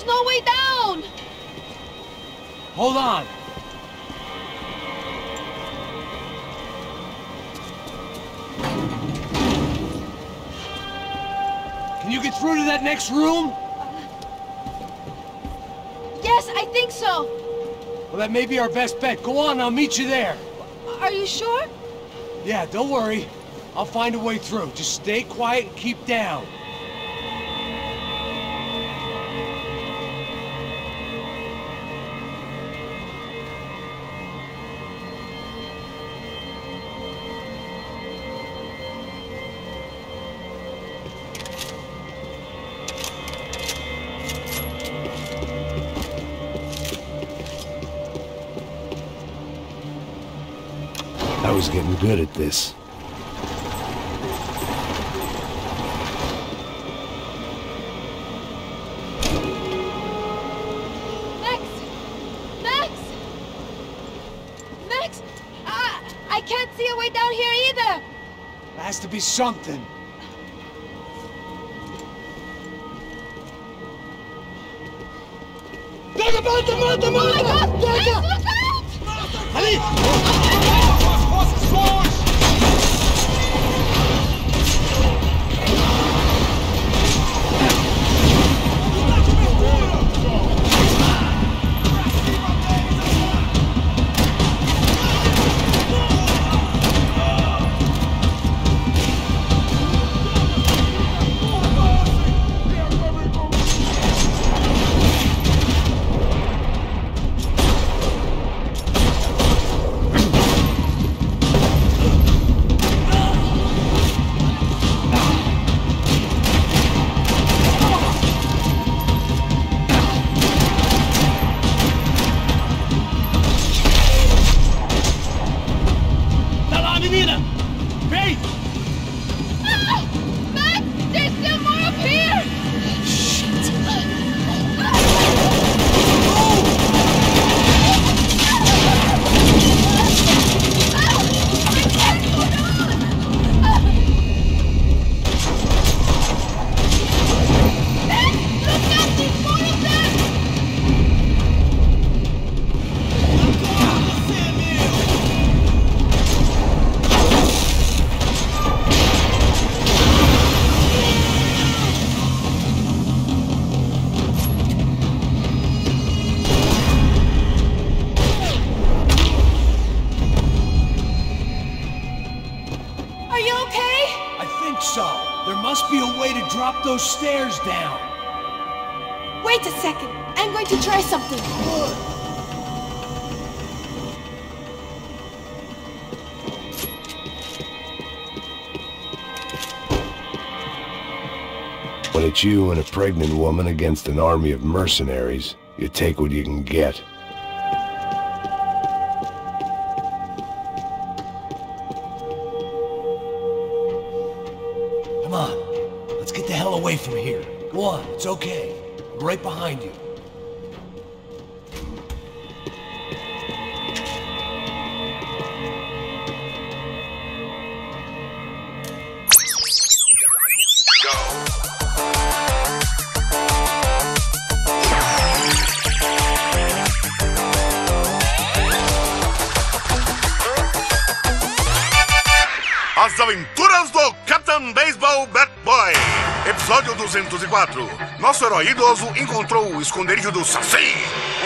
There's no way down! Hold on. Can you get through to that next room? Yes, I think so. Well, that may be our best bet. Go on, I'll meet you there. Are you sure? Yeah, don't worry. I'll find a way through. Just stay quiet and keep down. I was getting good at this. Max! I can't see a way down here either! There has to be something. Oh my God! Max, look out! Ali! Payne! Max! There's still more up here! Shit! I can't hold on! Max! Look out! There's more of them! Are you okay? I think so. There must be a way to drop those stairs down. Wait a second. I'm going to try something. When it's you and a pregnant woman against an army of mercenaries, you take what you can get. Come on. Let's get the hell away from here. Go on, it's okay. I'm right behind you. As Aventuras do Capitão Baseball Bat Boy. Episódio 204. Nosso herói idoso encontrou o esconderijo do Saci,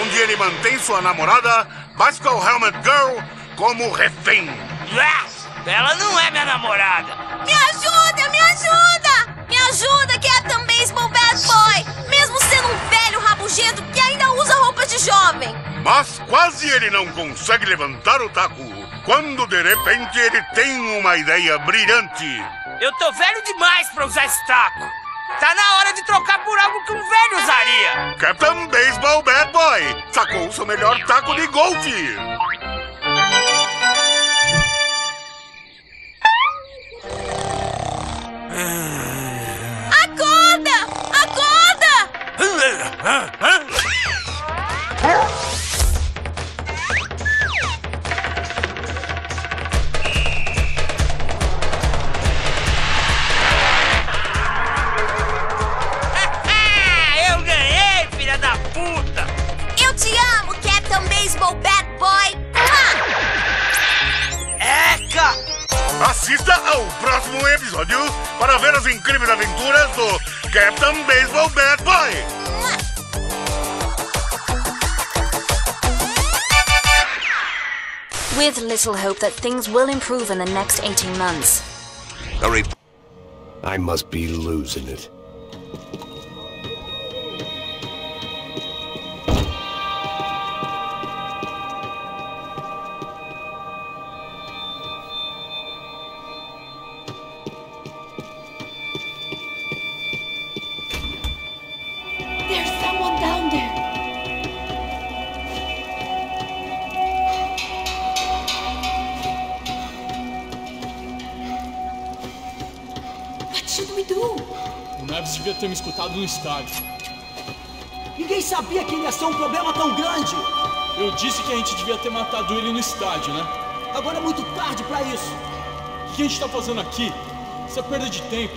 onde ele mantém sua namorada, Bicycle Helmet Girl, como refém. Yes! Ela não é minha namorada! Me ajuda! Me ajuda! Me ajuda, Capitão Baseball Bad Boy! Mesmo sendo um velho rabugento que ainda usa roupas de jovem! Mas quase ele não consegue levantar o taco, quando de repente ele tem uma ideia brilhante. Eu tô velho demais pra usar esse taco. Tá na hora de trocar por algo que um velho usaria. Capitão Baseball Bad Boy sacou o seu melhor taco de golfe. Acorda! Acorda! Eu ganhei, filha da ao próximo episódio para ver as incríveis aventuras do Captain Baseball Bad Boy. With little hope that things will improve in the next 18 months. I must be losing it. There's someone down there. What should we do? O Neves devia ter me escutado no estádio. Ninguém sabia que ele ia ser um problema tão grande. Eu disse que a gente devia ter matado ele no estádio, né? Agora é muito tarde pra isso. O que a gente tá fazendo aqui? Isso é perda de tempo.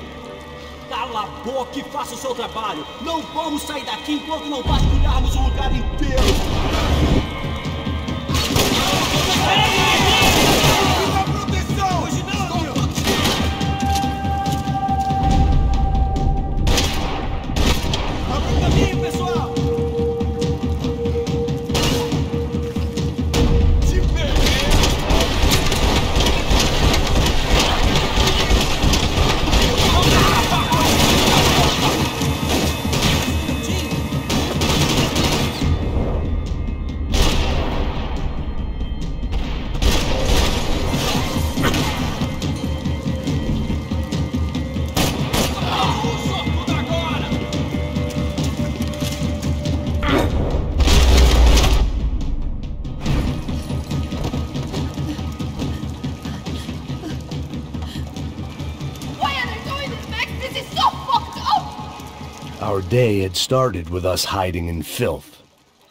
Cala a boca e faça o seu trabalho. Não vamos sair daqui enquanto não vasculharmos o lugar inteiro. Our day had started with us hiding in filth,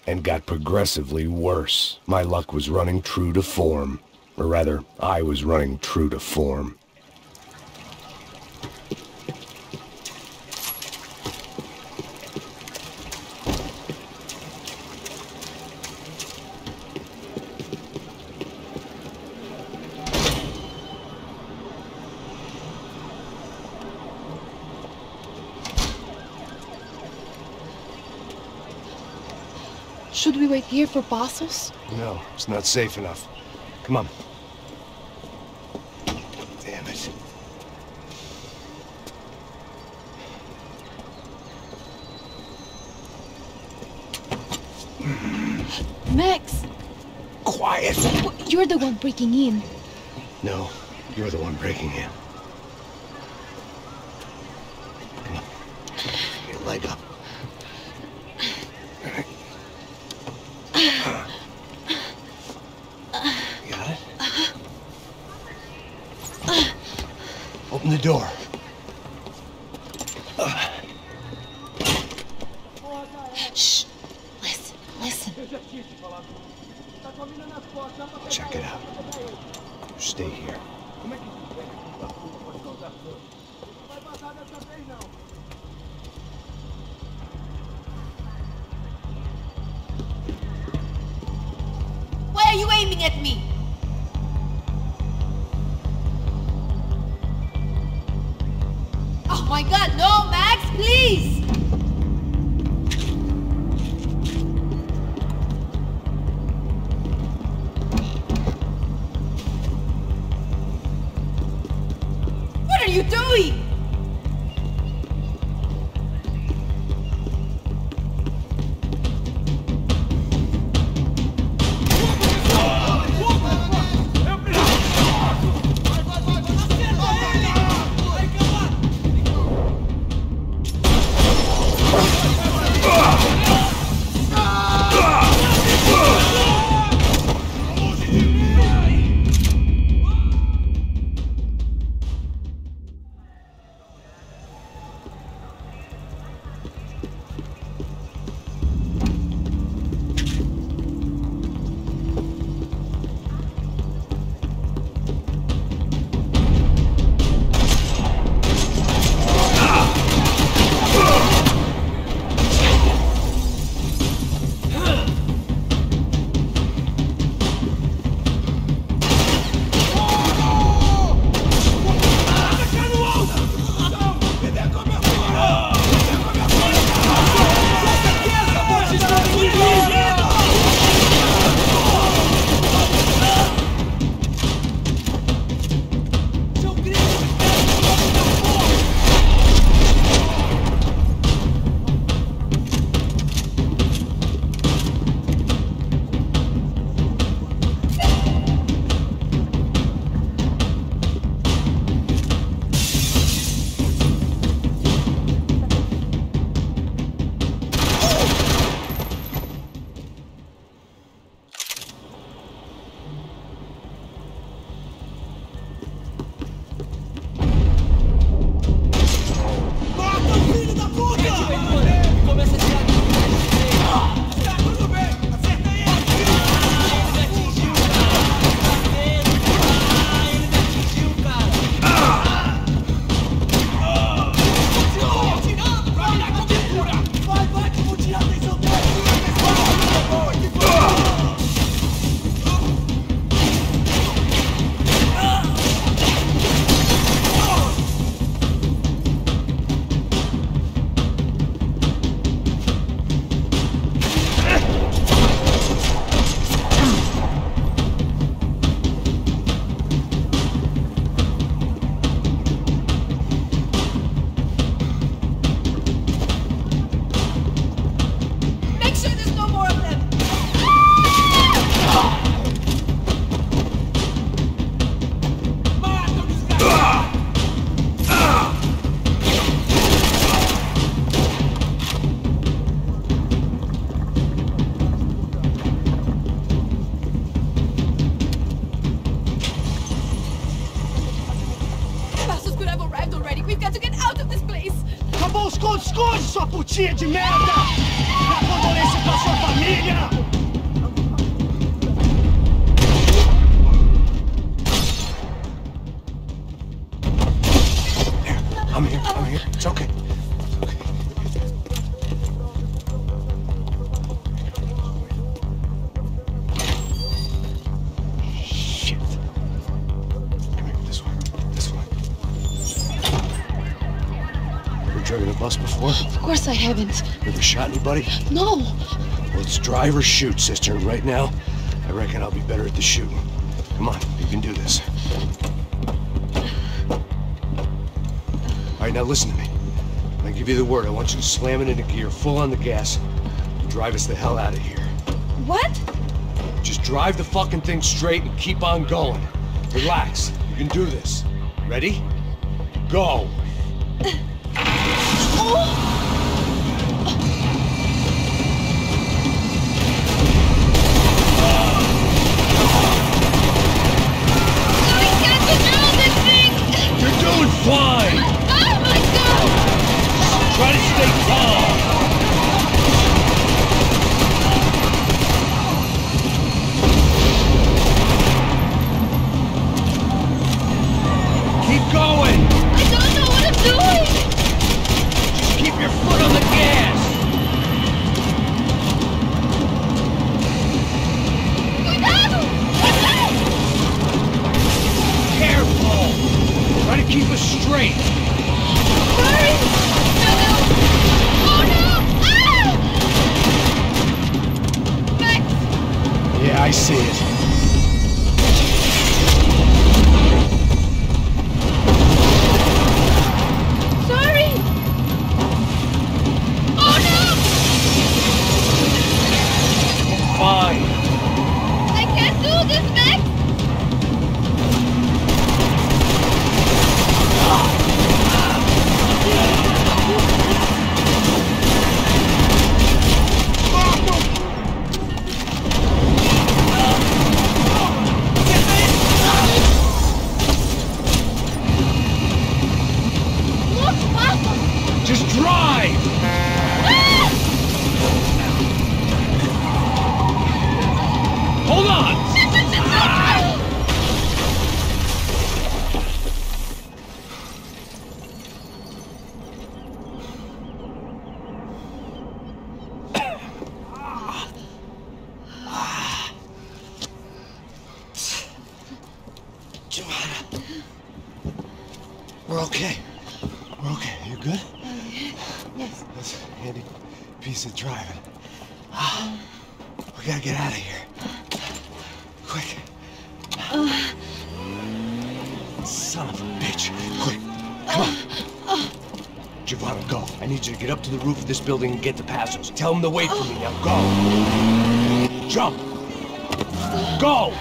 and got progressively worse. My luck was running true to form. Or rather, I was running true to form. Should we wait here for Bassos? No, it's not safe enough. Come on. Damn it. Max! Quiet! You're the one breaking in. No, you're the one breaking in. Come on. Get your leg up. Got it? Open the door. Shh. Listen, listen. Check it out. Stay here. Why are you aiming at me? Oh my God, no, Max, please! What are you doing? Burguesia de merda! Dá condolência pra sua família! I'm here. It's okay. Shit. Come here, this one. Ever driven a bus before? Of course I haven't. Ever shot anybody? No. Well, it's drive or shoot, sister. And right now, I reckon I'll be better at the shooting. Come on, you can do this. All right, now listen to me. When I give you the word, I want you to slam it into gear, full on the gas, and drive us the hell out of here. What? Just drive the fucking thing straight and keep on going. Relax. You can do this. Ready? Go! You're doing fine! Oh my God! Try to stay calm! Keep going! I don't know what I'm doing! Just keep your foot on the gas! Cuidado! Careful! Try to keep us straight! Sorry! No! Oh no! Ah! Max! Yeah, I see it. Sorry! Oh no! Fine. I can't do this, Max! Look, Papa! Just drive! Hold on! Joanna. We're okay. We're okay. You good? Yes. That's a handy piece of driving. We gotta get out of here. Quick. Son of a bitch. Quick. Come on. Giovanna, go. I need you to get up to the roof of this building and get the passos. Tell them to wait for me. Now go. Jump. Go.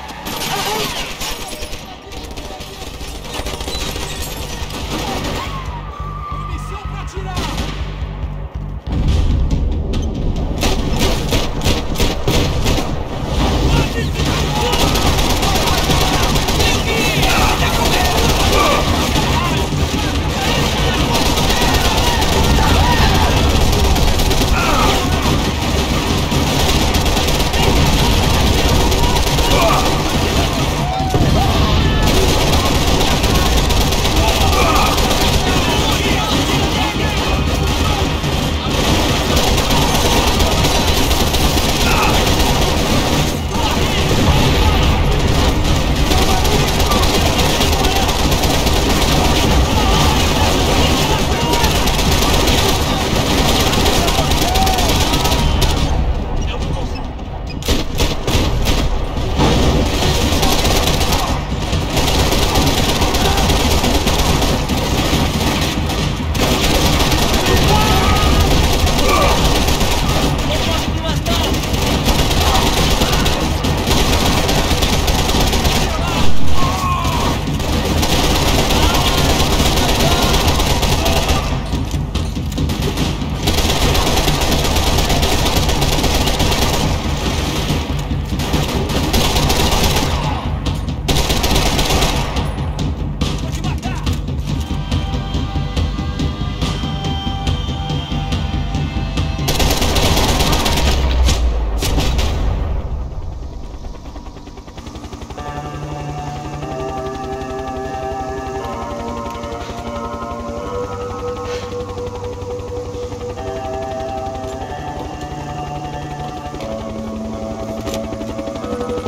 Missão pra tirar!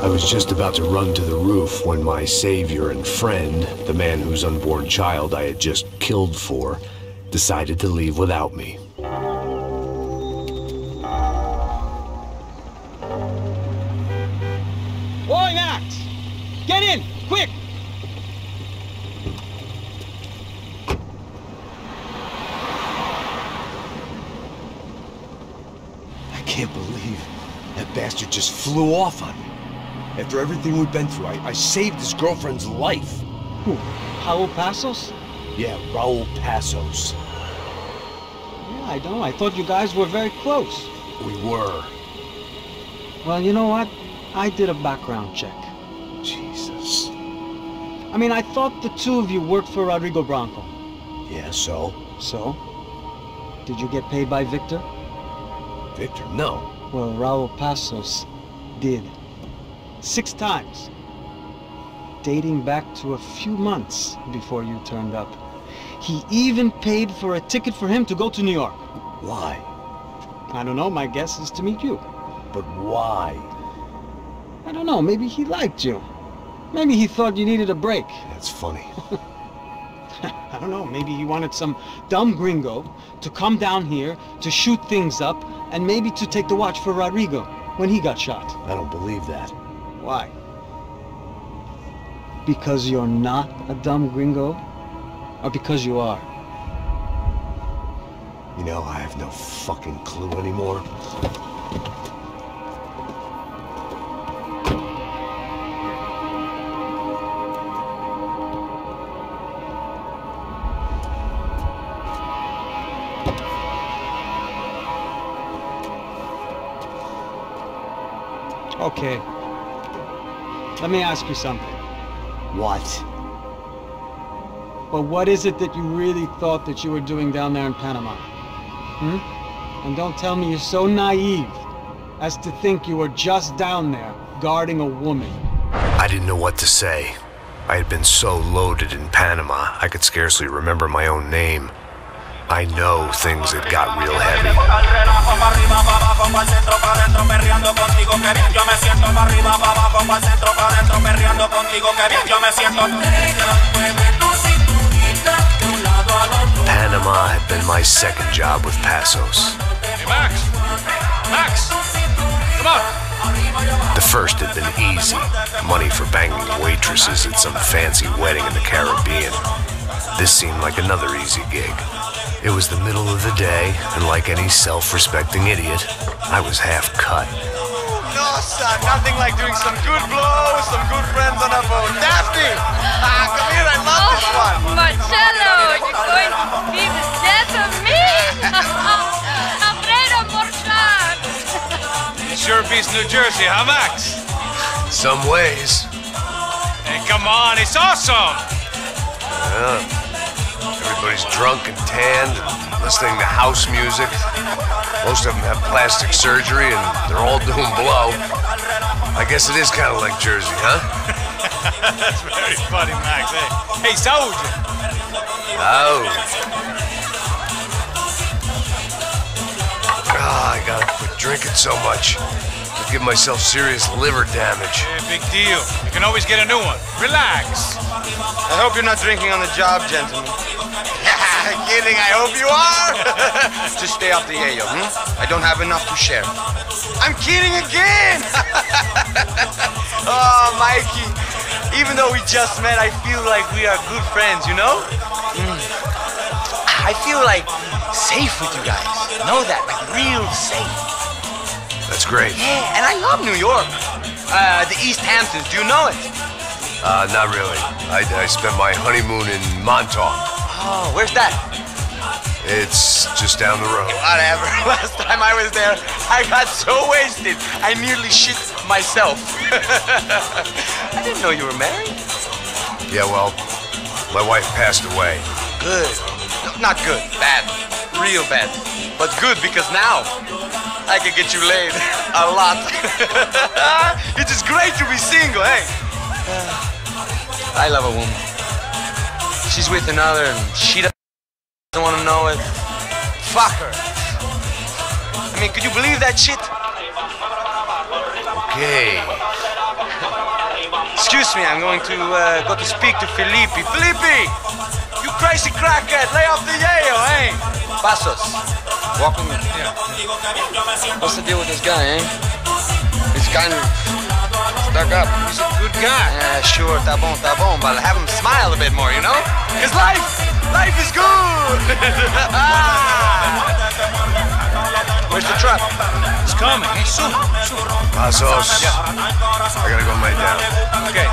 I was just about to run to the roof when my savior and friend, the man whose unborn child I had just killed for, decided to leave without me. Oi, Max! Get in! Quick! I can't believe that bastard just flew off on me. After everything we've been through, I saved his girlfriend's life. Who? Raul Passos? Yeah, Raul Passos. Yeah, I know. I thought you guys were very close. We were. Well, you know what? I did a background check. Jesus. I mean, I thought the two of you worked for Rodrigo Branco. Yeah, so? So? Did you get paid by Victor? Victor, no. Well, Raul Passos did. 6 times. Dating back to a few months before you turned up. He even paid for a ticket for him to go to New York. Why? I don't know, my guess is to meet you. But why? I don't know, maybe he liked you. Maybe he thought you needed a break. That's funny. I don't know, maybe he wanted some dumb gringo to come down here to shoot things up and maybe to take the watch for Rodrigo when he got shot. I don't believe that. Why? Because you're not a dumb gringo? Or because you are? You know, I have no fucking clue anymore. Okay. Let me ask you something. What? But what is it that you really thought that you were doing down there in Panama? And don't tell me you're so naive as to think you were just down there guarding a woman. I didn't know what to say. I had been so loaded in Panama, I could scarcely remember my own name. I know things had got real heavy. Panama had been my second job with Passos. Hey, Max! Max! Come on! The first had been easy. Money for banging waitresses at some fancy wedding in the Caribbean. This seemed like another easy gig. It was the middle of the day, and like any self-respecting idiot, I was half cut. No, son, nothing like doing some good blows, some good friends on a boat. Daphne! Come here, I love this one. Marcello, you're going to be the death of me! Alfredo Morchan! It sure beats New Jersey, huh, Max? Some ways. Hey, come on, it's awesome! Yeah. Everybody's drunk and tanned and listening to house music. Most of them have plastic surgery and they're all doing blow. I guess it is kind of like Jersey, huh? That's very funny, Max. Hey, soldier! Oh. I gotta quit drinking so much. I'll give myself serious liver damage. Yeah, big deal. You can always get a new one. Relax. I hope you're not drinking on the job, gentlemen. Kidding, I hope you are. Just stay off the yayo, I don't have enough to share. I'm kidding again. Oh, Mikey. Even though we just met, I feel like we are good friends, you know? I feel like safe with you guys. Know that? Like real safe. That's great. Yeah, and I love New York. The East Hamptons, do you know it? Not really. I spent my honeymoon in Montauk. Oh, where's that? It's just down the road. Whatever. Last time I was there, I got so wasted, I nearly shit myself. I didn't know you were married. Yeah, well, my wife passed away. Good. No, not good. Bad. Real bad. But good because now I can get you laid a lot. It is great to be single, hey? I love a woman. She's with another and she doesn't want to know it. Fuck her. I mean, could you believe that shit? Okay. Excuse me, I'm going to go to speak to Felipe. Felipe! You crazy crackhead! Lay off the yayo, eh? Passos, walk with me. Yeah. What's the deal with this guy, eh? He's kind of stuck up. He's a good guy. Yeah, sure, tá bom, but have him smile a bit more, you know? Because life is good! Where's the truck? It's coming. Hey, soon. Passos. Yeah. I gotta go lay down. Okay.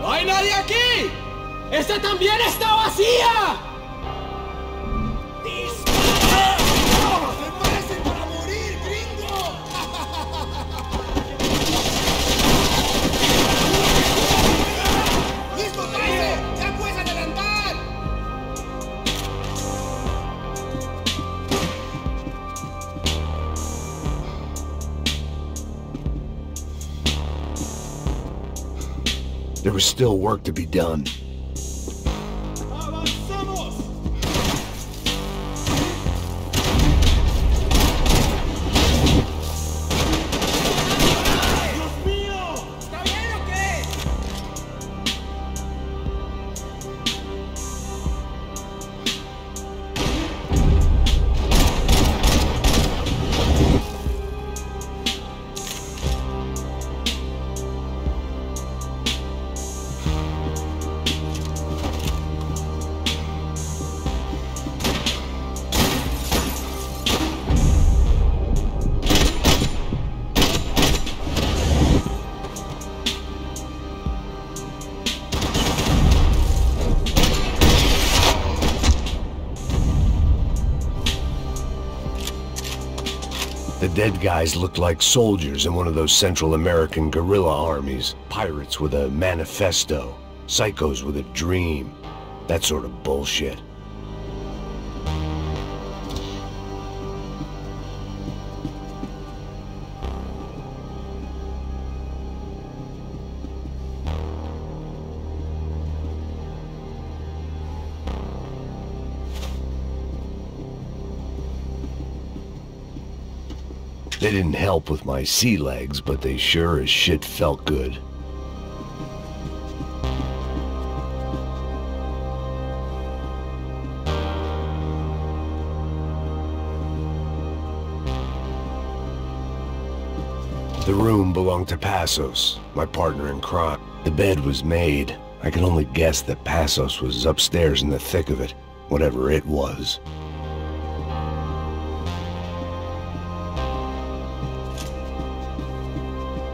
¡No hay nadie aquí! ¡Esta también está vacía! ¡Dispara! ¡Prepárense para morir, gringo! ¡Listo, Payne! ¡Ya puedes adelantar! There was still work to be done. The dead guys looked like soldiers in one of those Central American guerrilla armies. Pirates with a manifesto. Psychos with a dream. That sort of bullshit. They didn't help with my sea legs, but they sure as shit felt good. The room belonged to Passos, my partner in crime. The bed was made. I can only guess that Passos was upstairs in the thick of it, whatever it was.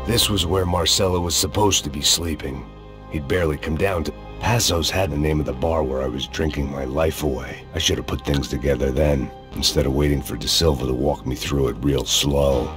This was where Marcelo was supposed to be sleeping. He'd barely come down to... Passos had the name of the bar where I was drinking my life away. I should have put things together then, instead of waiting for De Silva to walk me through it real slow.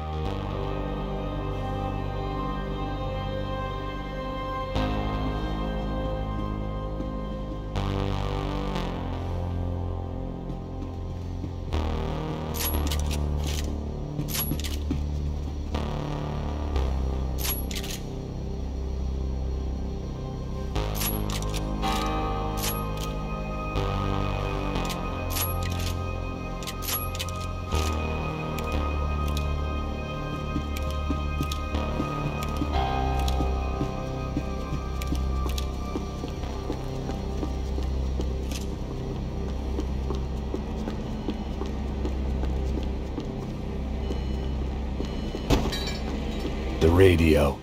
radio.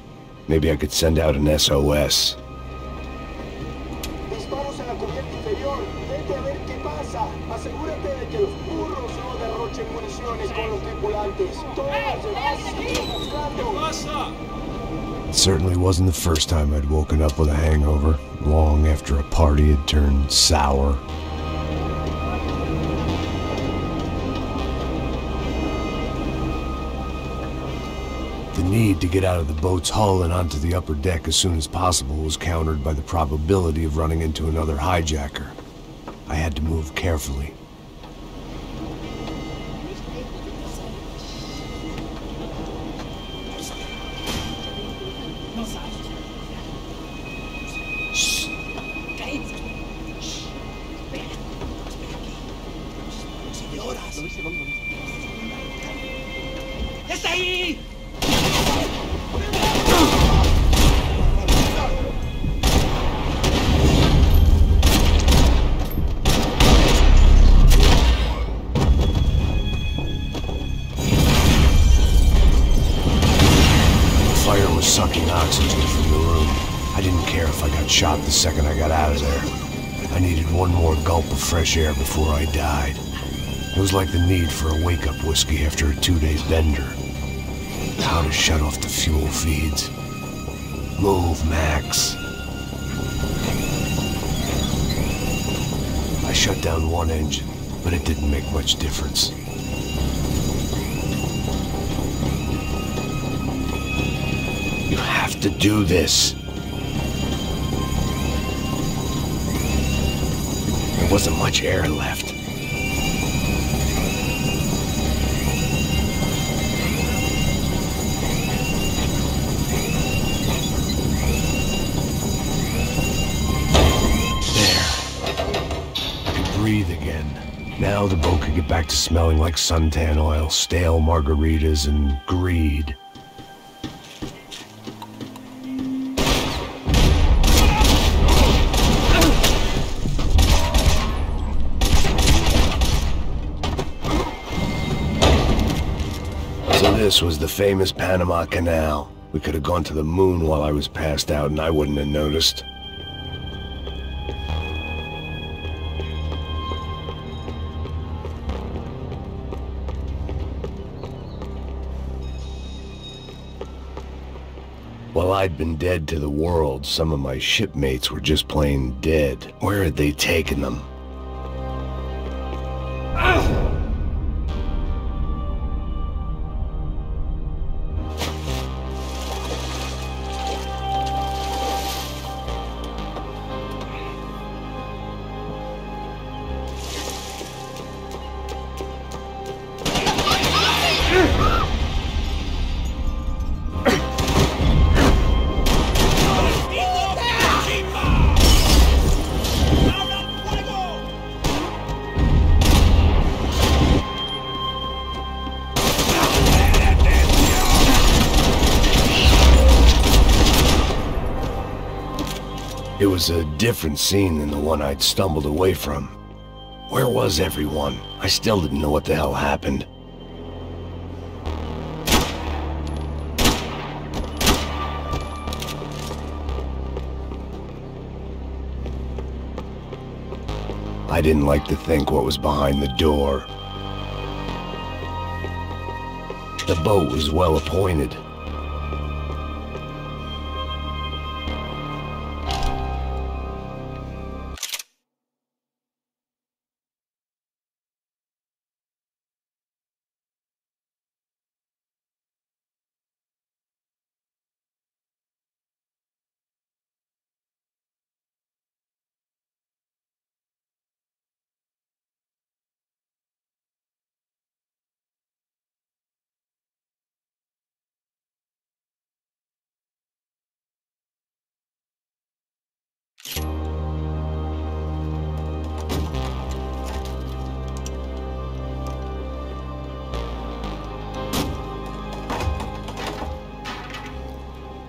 Maybe I could send out an SOS. Disparos en la cubierta inferior. Vete a ver qué pasa. Asegúrate de que los burros no derrochen municiones con los tripulantes. Todos demás buscando. It certainly wasn't the first time I'd woken up with a hangover, long after a party had turned sour. The need to get out of the boat's hull and onto the upper deck as soon as possible was countered by the probability of running into another hijacker. I had to move carefully. ¡Está ahí! Fire was sucking oxygen from the room. I didn't care if I got shot the second I got out of there. I needed one more gulp of fresh air before I died. It was like the need for a wake-up whiskey after a 2-day bender. How to shut off the fuel feeds. Move, Max. I shut down one engine, but it didn't make much difference. You have to do this. There wasn't much air left. Breathe again. Now the boat could get back to smelling like suntan oil, stale margaritas, and greed. So this was the famous Panama Canal. We could have gone to the moon while I was passed out and I wouldn't have noticed. While I'd been dead to the world, some of my shipmates were just plain dead. Where had they taken them? It was a different scene than the one I'd stumbled away from. Where was everyone? I still didn't know what the hell happened. I didn't like to think what was behind the door. The boat was well appointed.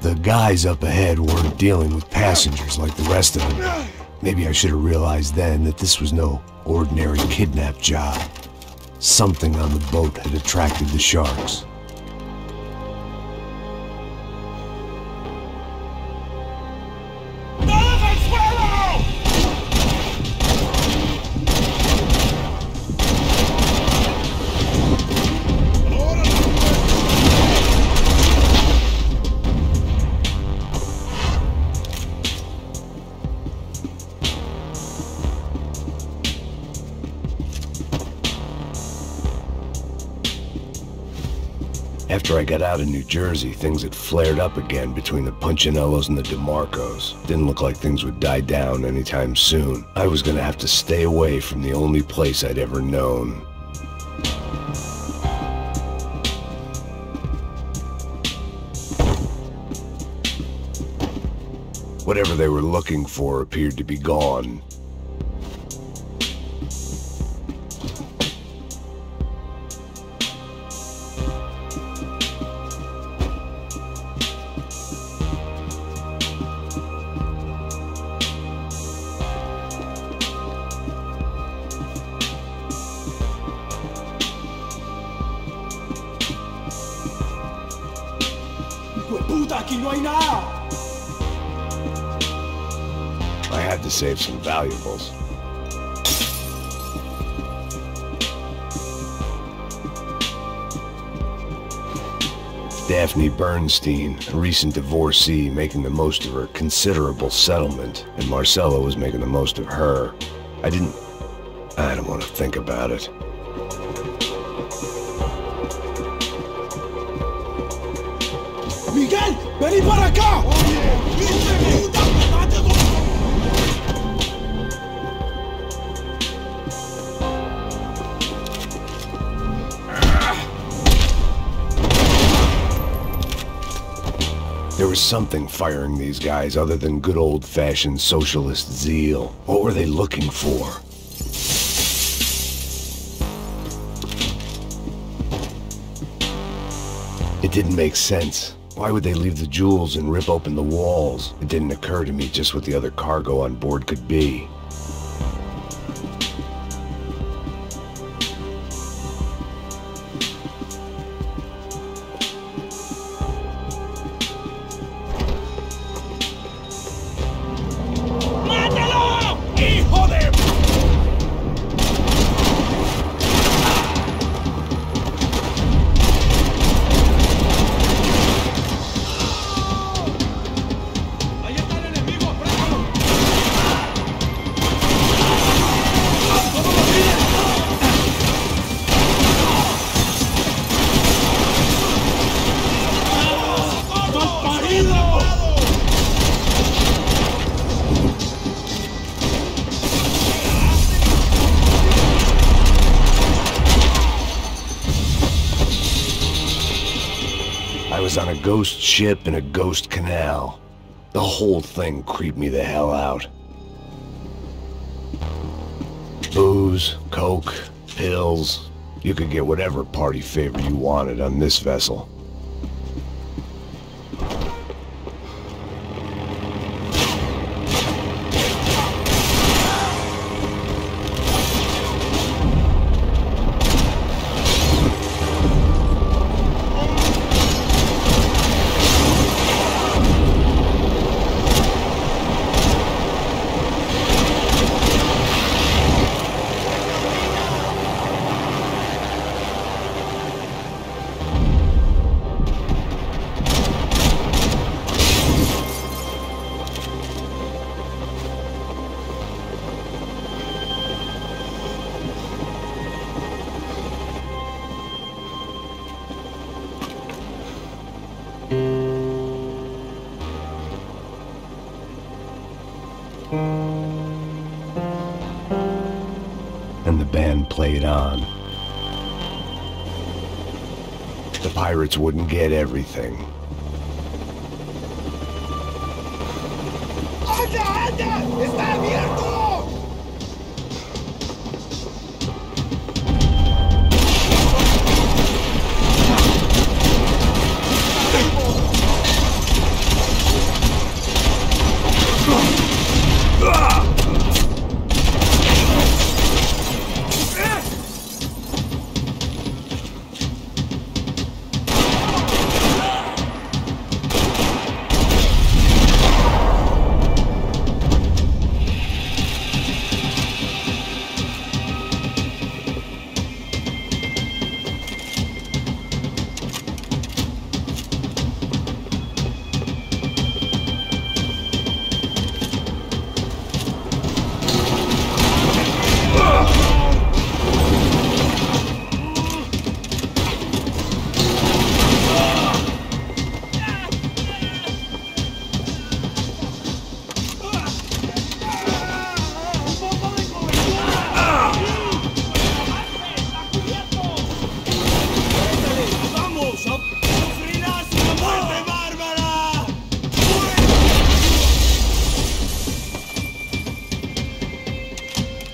The guys up ahead weren't dealing with passengers like the rest of them. Maybe I should have realized then that this was no ordinary kidnap job. Something on the boat had attracted the sharks. After I got out of New Jersey, things had flared up again between the Punchinellos and the DeMarcos. Didn't look like things would die down anytime soon. I was gonna have to stay away from the only place I'd ever known. Whatever they were looking for appeared to be gone. Aquí no hay nada. I had to save some valuables. Daphne Bernstein, a recent divorcee, making the most of her considerable settlement, and Marcella was making the most of her. I don't want to think about it. Miguel, vení para acá. There was something firing these guys other than good old-fashioned socialist zeal. What were they looking for? It didn't make sense. Why would they leave the jewels and rip open the walls? It didn't occur to me just what the other cargo on board could be. I was on a ghost ship in a ghost canal. The whole thing creeped me the hell out. Booze, coke, pills. You could get whatever party favor you wanted on this vessel. And the band played on. The pirates wouldn't get everything. ¡Anda, anda! ¡Está abierto!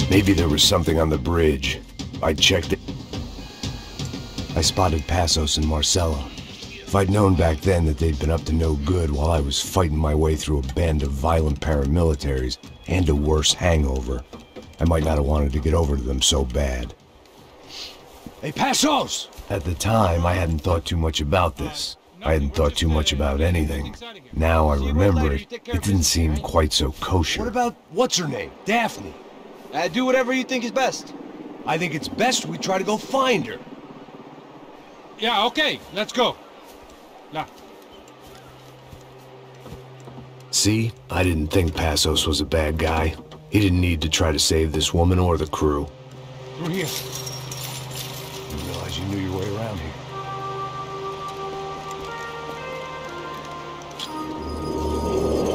Maybe there was something on the bridge. I checked it. I spotted Passos and Marcella. If I'd known back then that they'd been up to no good while I was fighting my way through a band of violent paramilitaries and a worse hangover, I might not have wanted to get over to them so bad. Hey, Passos! At the time, I hadn't thought too much about this. I hadn't thought too much about anything. Now I remember it, it didn't seem quite so kosher. What about, what's her name? Daphne? Do whatever you think is best. I think it's best we try to go find her. Yeah, okay, let's go. Nah. See? I didn't think Passos was a bad guy. He didn't need to try to save this woman or the crew. Through here. Didn't realize you knew your way around here.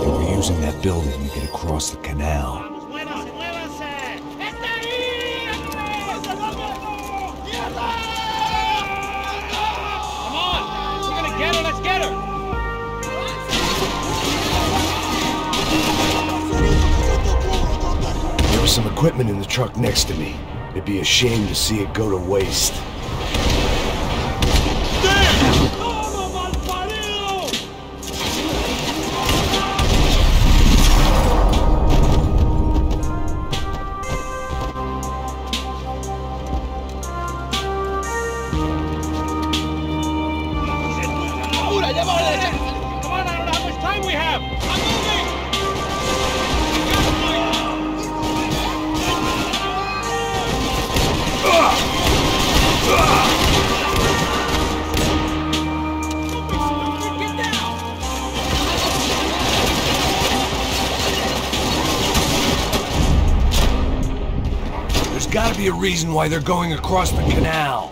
They were using that building to get across the canal. Get her, let's get her! There was some equipment in the truck next to me. It'd be a shame to see it go to waste. There's gotta be a reason why they're going across the canal.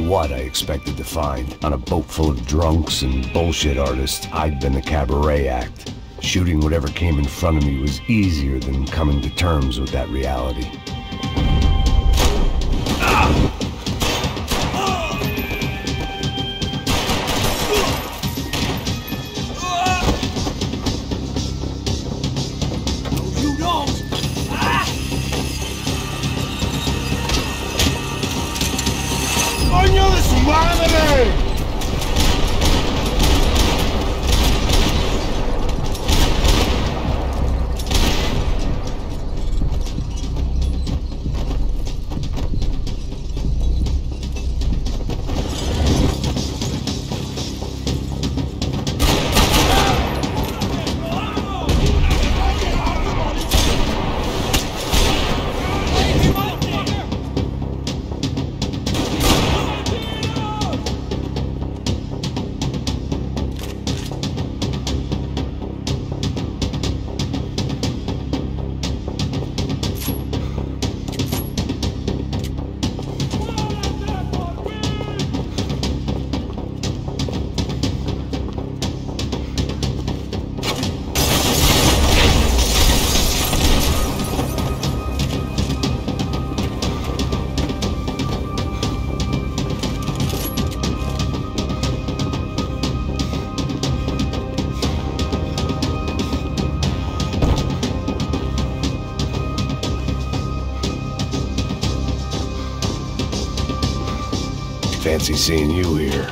What I expected to find. On a boat full of drunks and bullshit artists, I'd been the cabaret act. Shooting whatever came in front of me was easier than coming to terms with that reality. ¡Coño de su madre! Fancy seeing you here.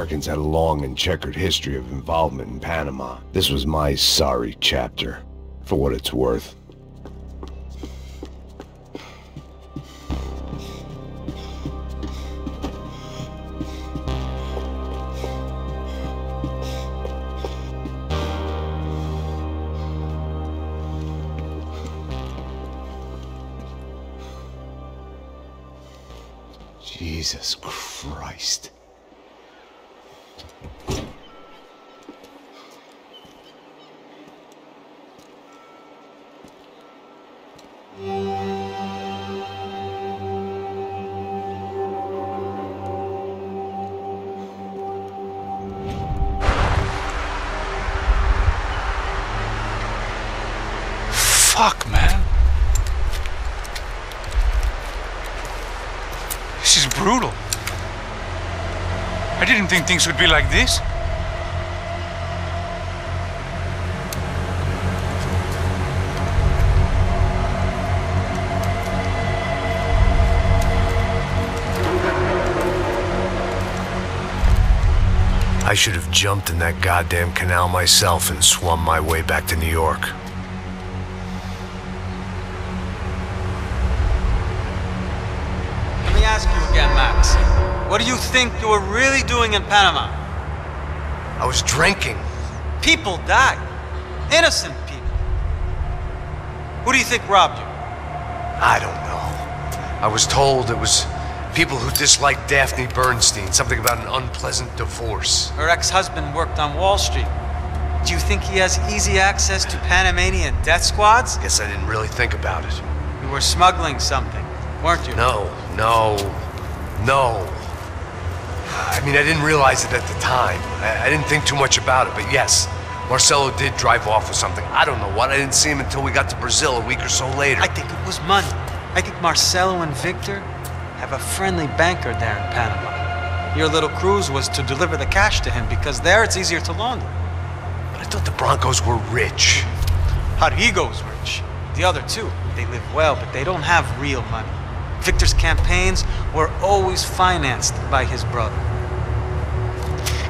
Americans had a long and checkered history of involvement in Panama. This was my sorry chapter, for what it's worth. Jesus Christ. Fuck, man. This is brutal. I didn't think things would be like this. I should have jumped in that goddamn canal myself and swum my way back to New York. Let me ask you again, Max. What do you think you were really doing in Panama? I was drinking. People died. Innocent people. Who do you think robbed you? I don't know. I was told it was people who disliked Daphne Bernstein, something about an unpleasant divorce. Her ex-husband worked on Wall Street. Do you think he has easy access to Panamanian death squads? Guess I didn't really think about it. You were smuggling something, weren't you? No. I mean, I didn't realize it at the time. I didn't think too much about it, but yes, Marcelo did drive off with something. I don't know what. I didn't see him until we got to Brazil a week or so later. I think it was money. I think Marcelo and Victor have a friendly banker there in Panama. Your little cruise was to deliver the cash to him because there it's easier to launder. But I thought the Broncos were rich. Rodrigo's rich. The other two, they live well, but they don't have real money. Victor's campaigns were always financed by his brother.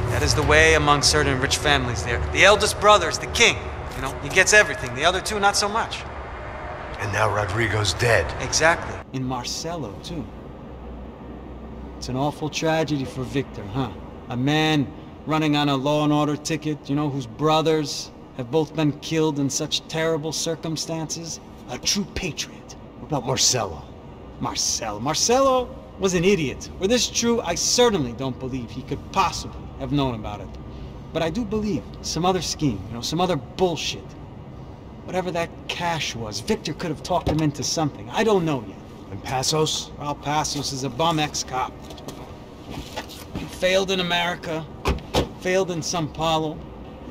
That is the way among certain rich families there. The eldest brother is the king. You know, he gets everything. The other two, not so much. And now Rodrigo's dead. Exactly. In Marcelo, too. It's an awful tragedy for Victor, huh? A man running on a law and order ticket, you know, whose brothers have both been killed in such terrible circumstances. A true patriot. What about Marcelo? Marcelo was an idiot. Were this true, I certainly don't believe he could possibly have known about it. But I do believe some other scheme, you know, some other bullshit. Whatever that cash was, Victor could have talked him into something. I don't know yet. And Passos? Well, Passos is a bum ex-cop. He failed in America, failed in Sao Paulo.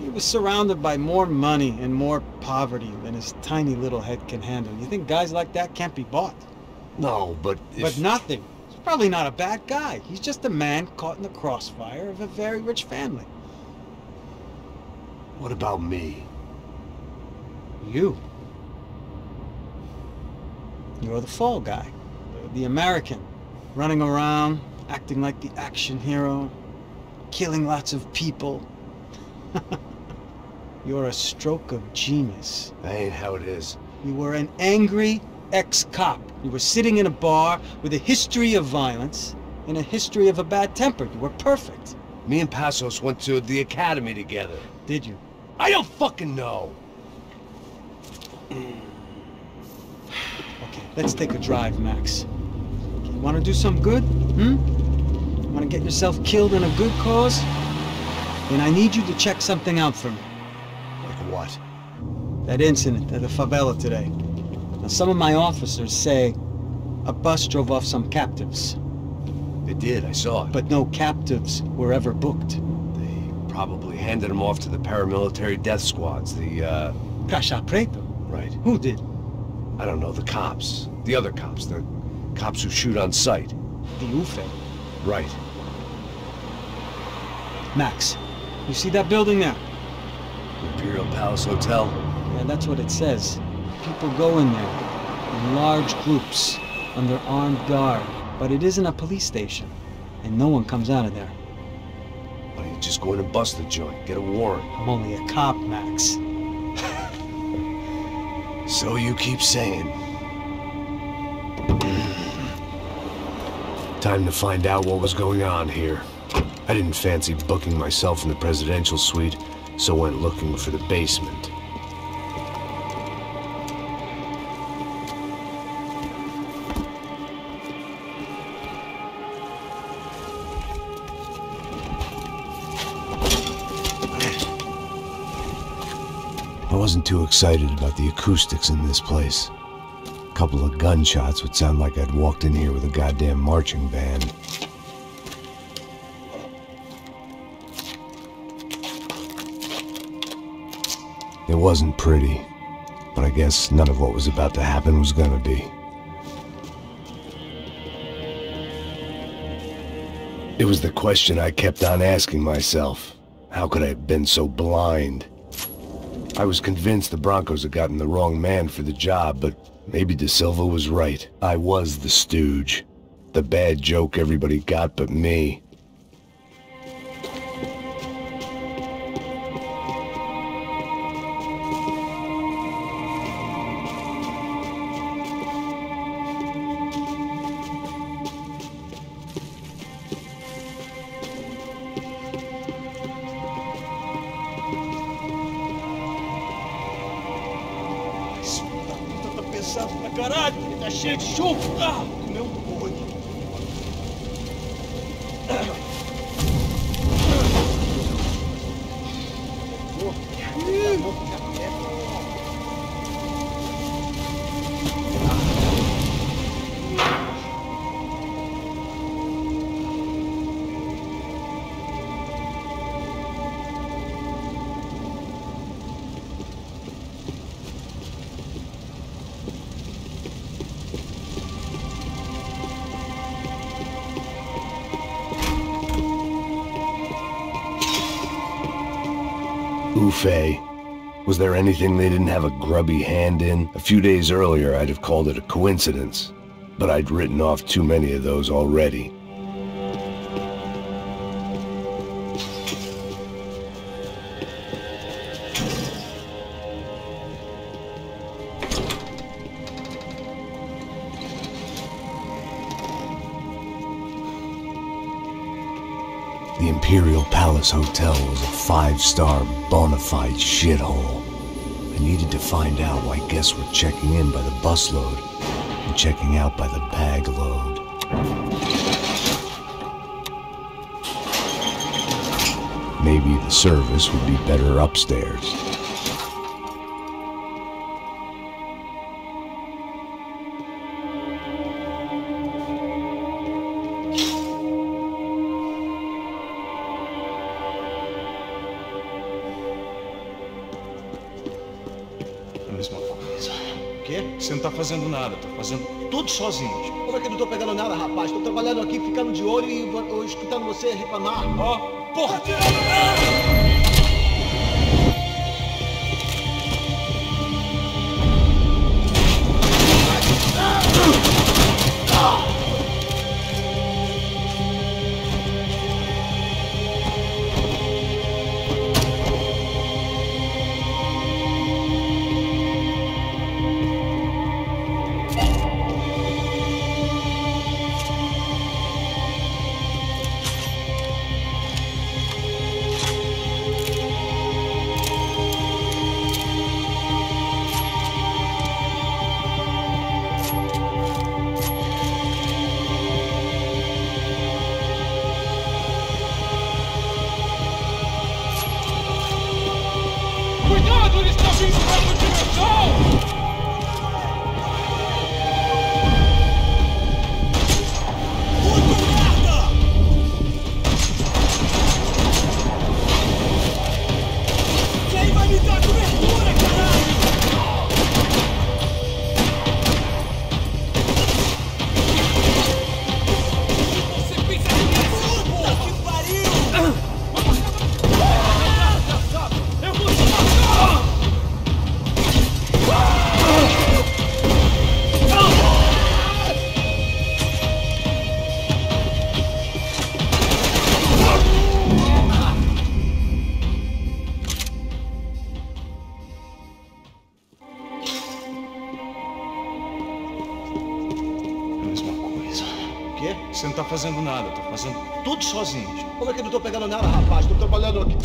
He was surrounded by more money and more poverty than his tiny little head can handle. You think guys like that can't be bought? No, but But nothing. He's probably not a bad guy. He's just a man caught in the crossfire of a very rich family. What about me? You. You're the fall guy. The American. Running around, acting like the action hero. Killing lots of people. You're a stroke of genius. That ain't how it is. You were an angry ex-cop. You were sitting in a bar with a history of violence and a history of a bad temper. You were perfect. Me and Passos went to the academy together. Did you? I don't fucking know. Okay, let's take a drive, Max. You want to do some good? Want to get yourself killed in a good cause? Then I need you to check something out for me. Like what? That incident at the favela today. Now, some of my officers say a bus drove off some captives. It did, I saw it. But no captives were ever booked. They probably handed them off to the paramilitary death squads, the, Caixa Preto? Right. Who did? I don't know, the cops. The other cops, the cops who shoot on sight. The UFE. Right. Max, you see that building there? Imperial Palace Hotel? Yeah, that's what it says. People go in there in large groups under armed guard, but it isn't a police station, and no one comes out of there. Why don't you just go in and bust the joint? Get a warrant. I'm only a cop, Max. So you keep saying. Time to find out what was going on here. I didn't fancy booking myself in the presidential suite, so went looking for the basement. I wasn't too excited about the acoustics in this place. A couple of gunshots would sound like I'd walked in here with a goddamn marching band. It wasn't pretty, but I guess none of what was about to happen was gonna be. It was the question I kept on asking myself. How could I have been so blind? I was convinced the Broncos had gotten the wrong man for the job, but maybe De Silva was right. I was the stooge. The bad joke everybody got but me. Pesado pra caralho, ele tá cheio de chumbo. Ah, meu boi. Buffet. Was there anything they didn't have a grubby hand in? A few days earlier, I'd have called it a coincidence, but I'd written off too many of those already. The Imperial Palace Hotel was a 5-star bona fide shithole. I needed to find out why guests were checking in by the busload and checking out by the bag load. Maybe the service would be better upstairs. Você não tá fazendo nada, tá fazendo tudo sozinho. Como é que eu não tô pegando nada, rapaz? Tô trabalhando aqui, ficando de olho e escutando você reclamar. Ó, porra! Ah! Você não tá fazendo nada, eu tô fazendo tudo sozinho. Como é que eu não tô pegando nada, rapaz? Tô trabalhando aqui.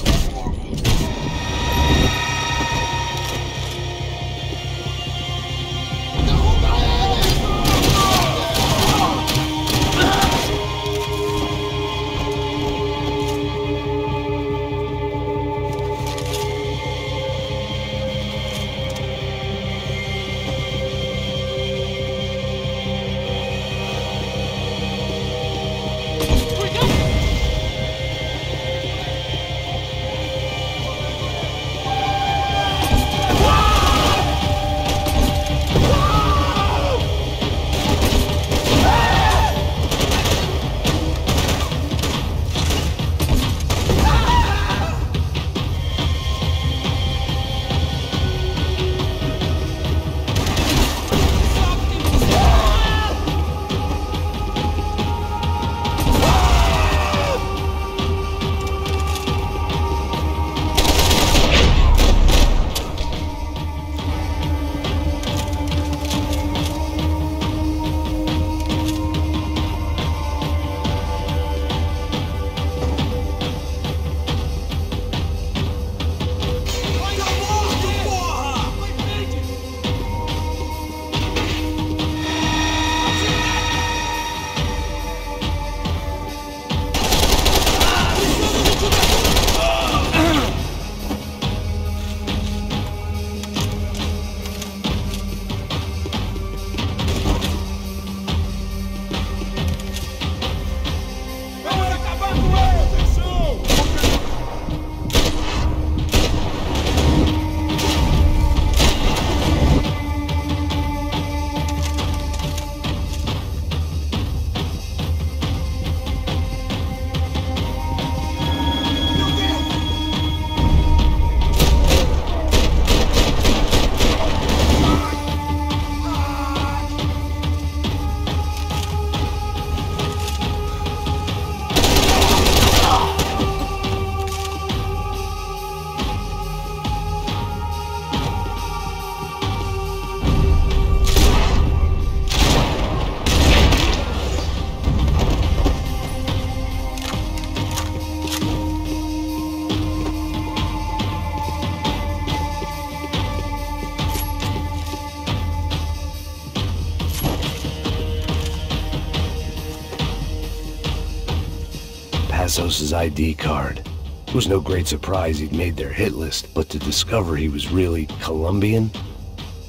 Passos' ID card. It was no great surprise he'd made their hit list, but to discover he was really Colombian?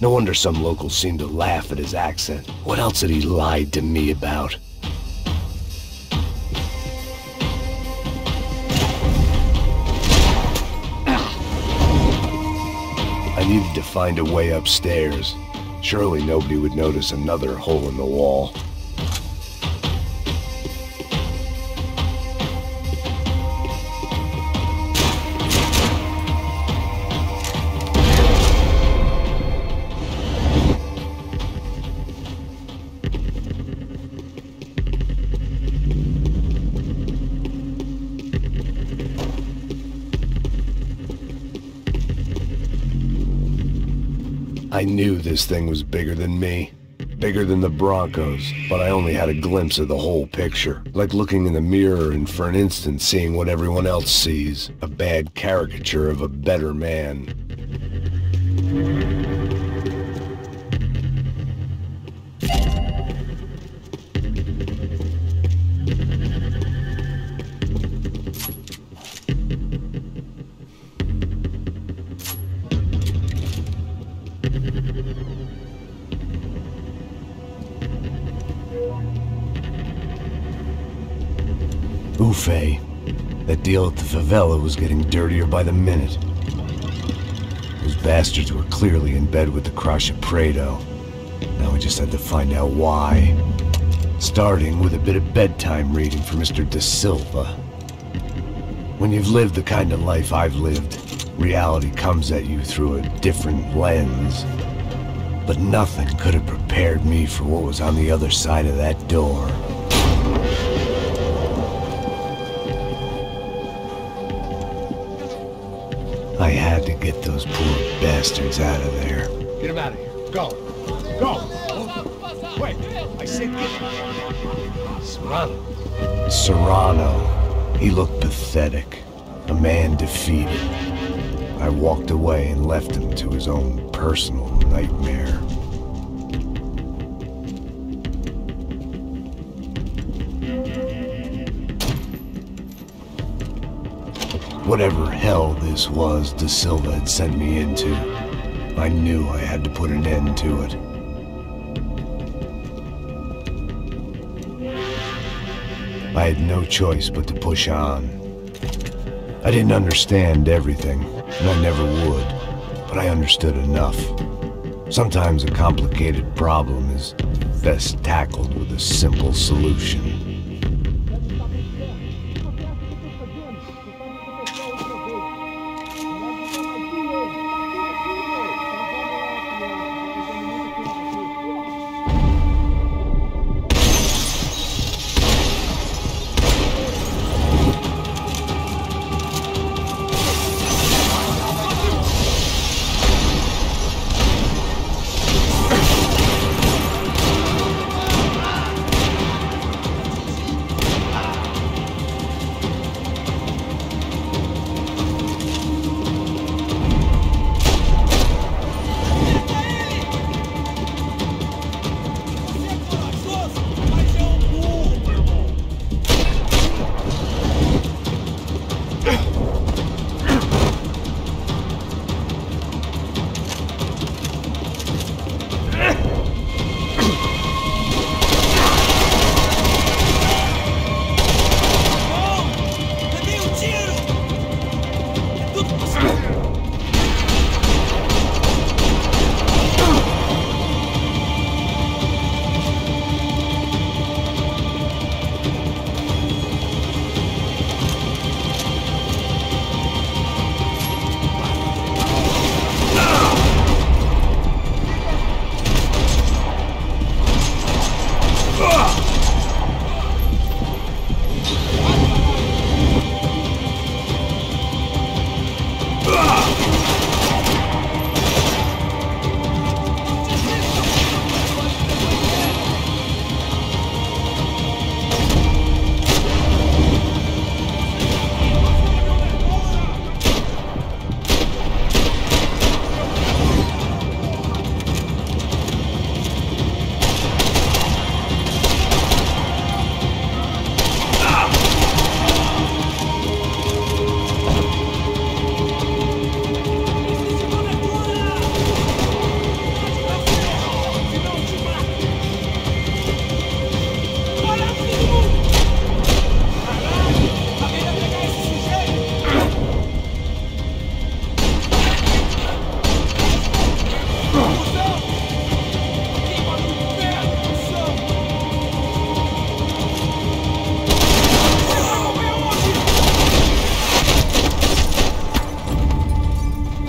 No wonder some locals seemed to laugh at his accent. What else had he lied to me about? I needed to find a way upstairs. Surely nobody would notice another hole in the wall. I knew this thing was bigger than me, bigger than the Broncos, but I only had a glimpse of the whole picture, like looking in the mirror and for an instant seeing what everyone else sees, a bad caricature of a better man. Buffet. That deal at the favela was getting dirtier by the minute. Those bastards were clearly in bed with the Crash Prado. Now we just had to find out why. Starting with a bit of bedtime reading for Mr. Da Silva. When you've lived the kind of life I've lived, reality comes at you through a different lens. But nothing could have prepared me for what was on the other side of that door. I had to get those poor bastards out of there. Get him out of here. Go. Go. Wait. I said get him. Serrano. He looked pathetic. A man defeated. I walked away and left him to his own personal nightmare. Whatever hell this was De Silva had sent me into, I knew I had to put an end to it. I had no choice but to push on. I didn't understand everything, and I never would, but I understood enough. Sometimes a complicated problem is best tackled with a simple solution.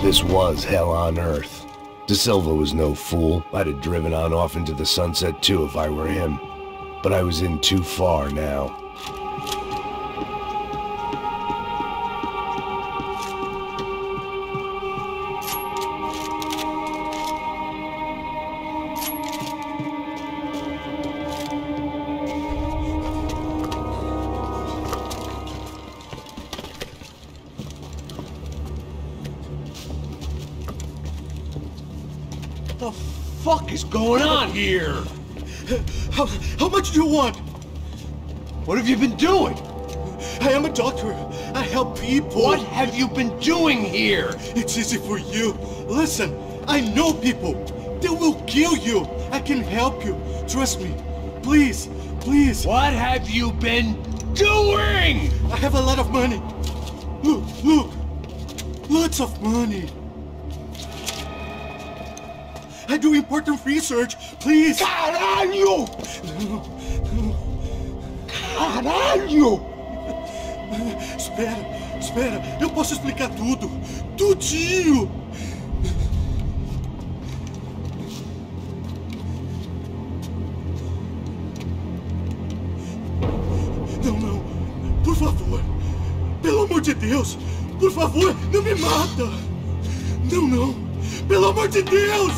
This was hell on earth. De Silva was no fool. I'd have driven on off into the sunset too if I were him. But I was in too far now. What the fuck is going on here? How much do you want? What have you been doing? I am a doctor. I help people. What have you been doing here? It's easy for you. Listen, I know people. They will kill you. I can help you. Trust me. Please, please. What have you been doing? I have a lot of money. Look, look. Lots of money. I do important research. Please. Caralho! Caralho! Espera, espera. Eu posso explicar tudo. Tudinho. Não, não. Por favor. Pelo amor de Deus. Por favor, não me mata. Não, não. Pelo amor de Deus.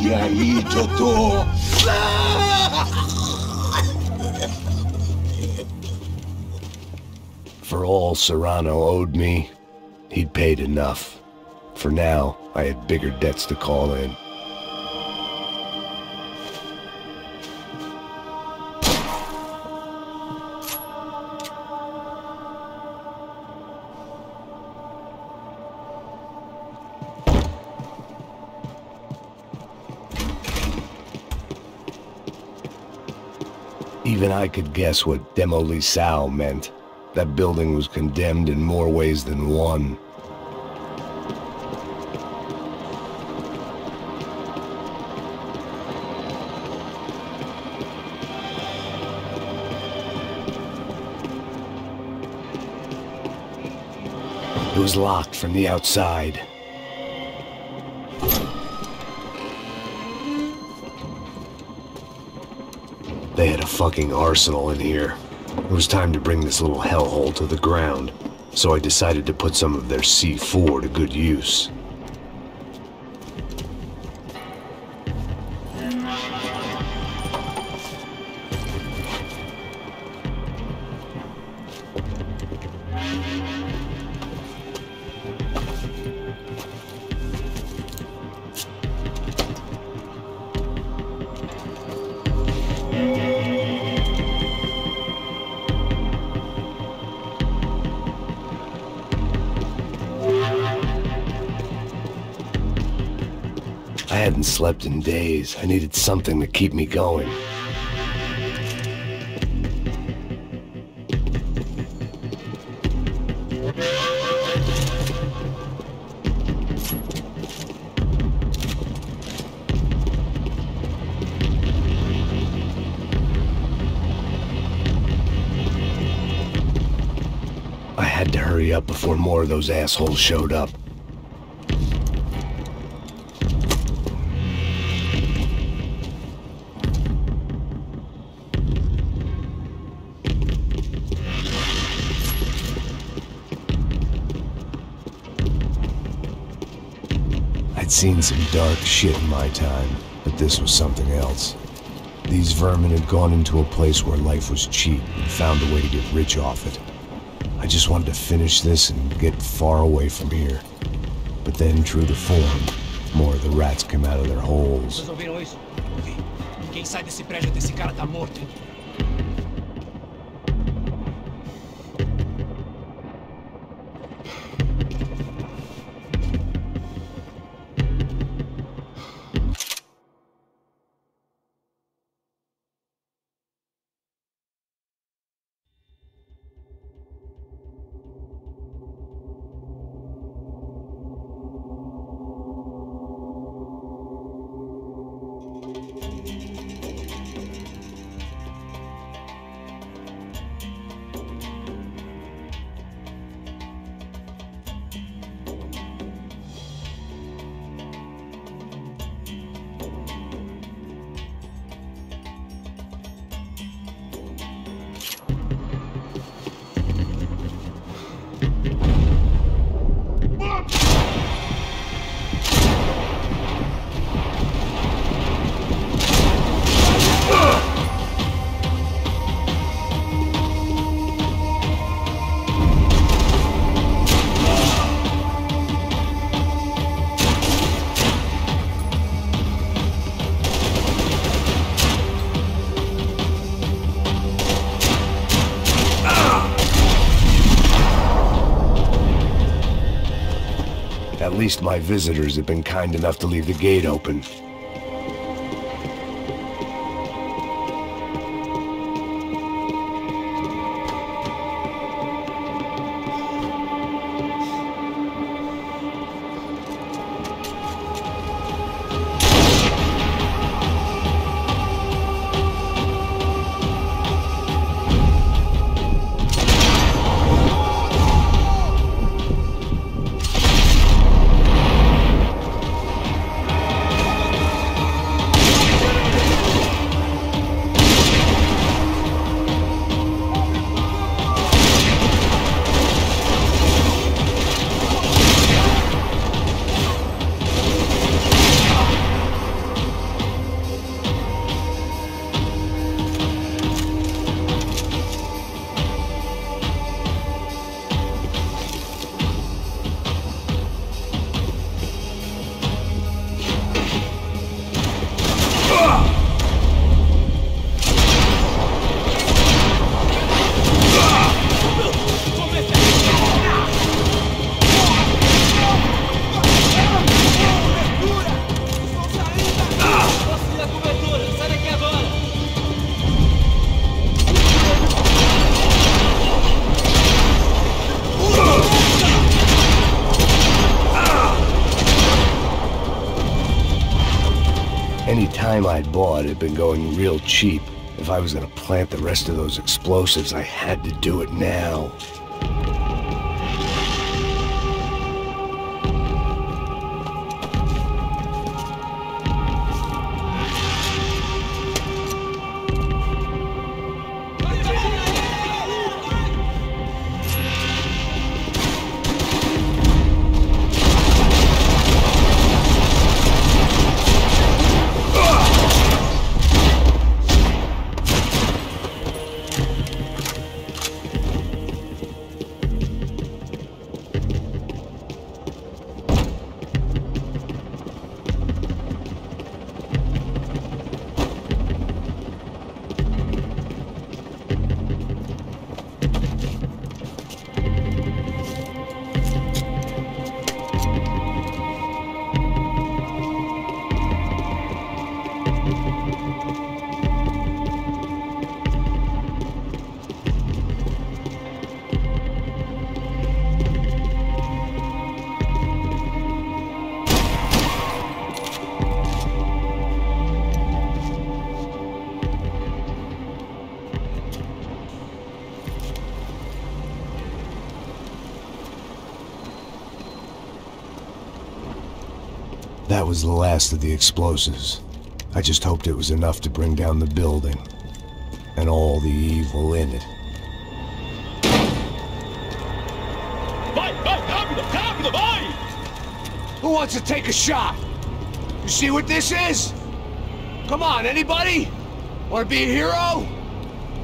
E aí, doutor? For all Serrano owed me, he'd paid enough. For now, I had bigger debts to call in. Even I could guess what Demolissao meant. That building was condemned in more ways than one. It was locked from the outside. They had a fucking arsenal in here. It was time to bring this little hellhole to the ground, so I decided to put some of their C4 to good use. I hadn't slept in days. I needed something to keep me going. I had to hurry up before more of those assholes showed up. I'd seen some dark shit in my time, but this was something else. These vermin had gone into a place where life was cheap and found a way to get rich off it. I just wanted to finish this and get far away from here. But then, true to form, more of the rats came out of their holes. Vocês ouviram isso? Quem sai desse prédio desse cara tá morto, hein? At least my visitors have been kind enough to leave the gate open. time I'd bought had been going real cheap. If I was gonna plant the rest of those explosives, I had to do it now. That was the last of the explosives. I just hoped it was enough to bring down the building. And all the evil in it. Vai, rápido, rápido, vai! Who wants to take a shot? You see what this is? Come on, anybody? Want to be a hero?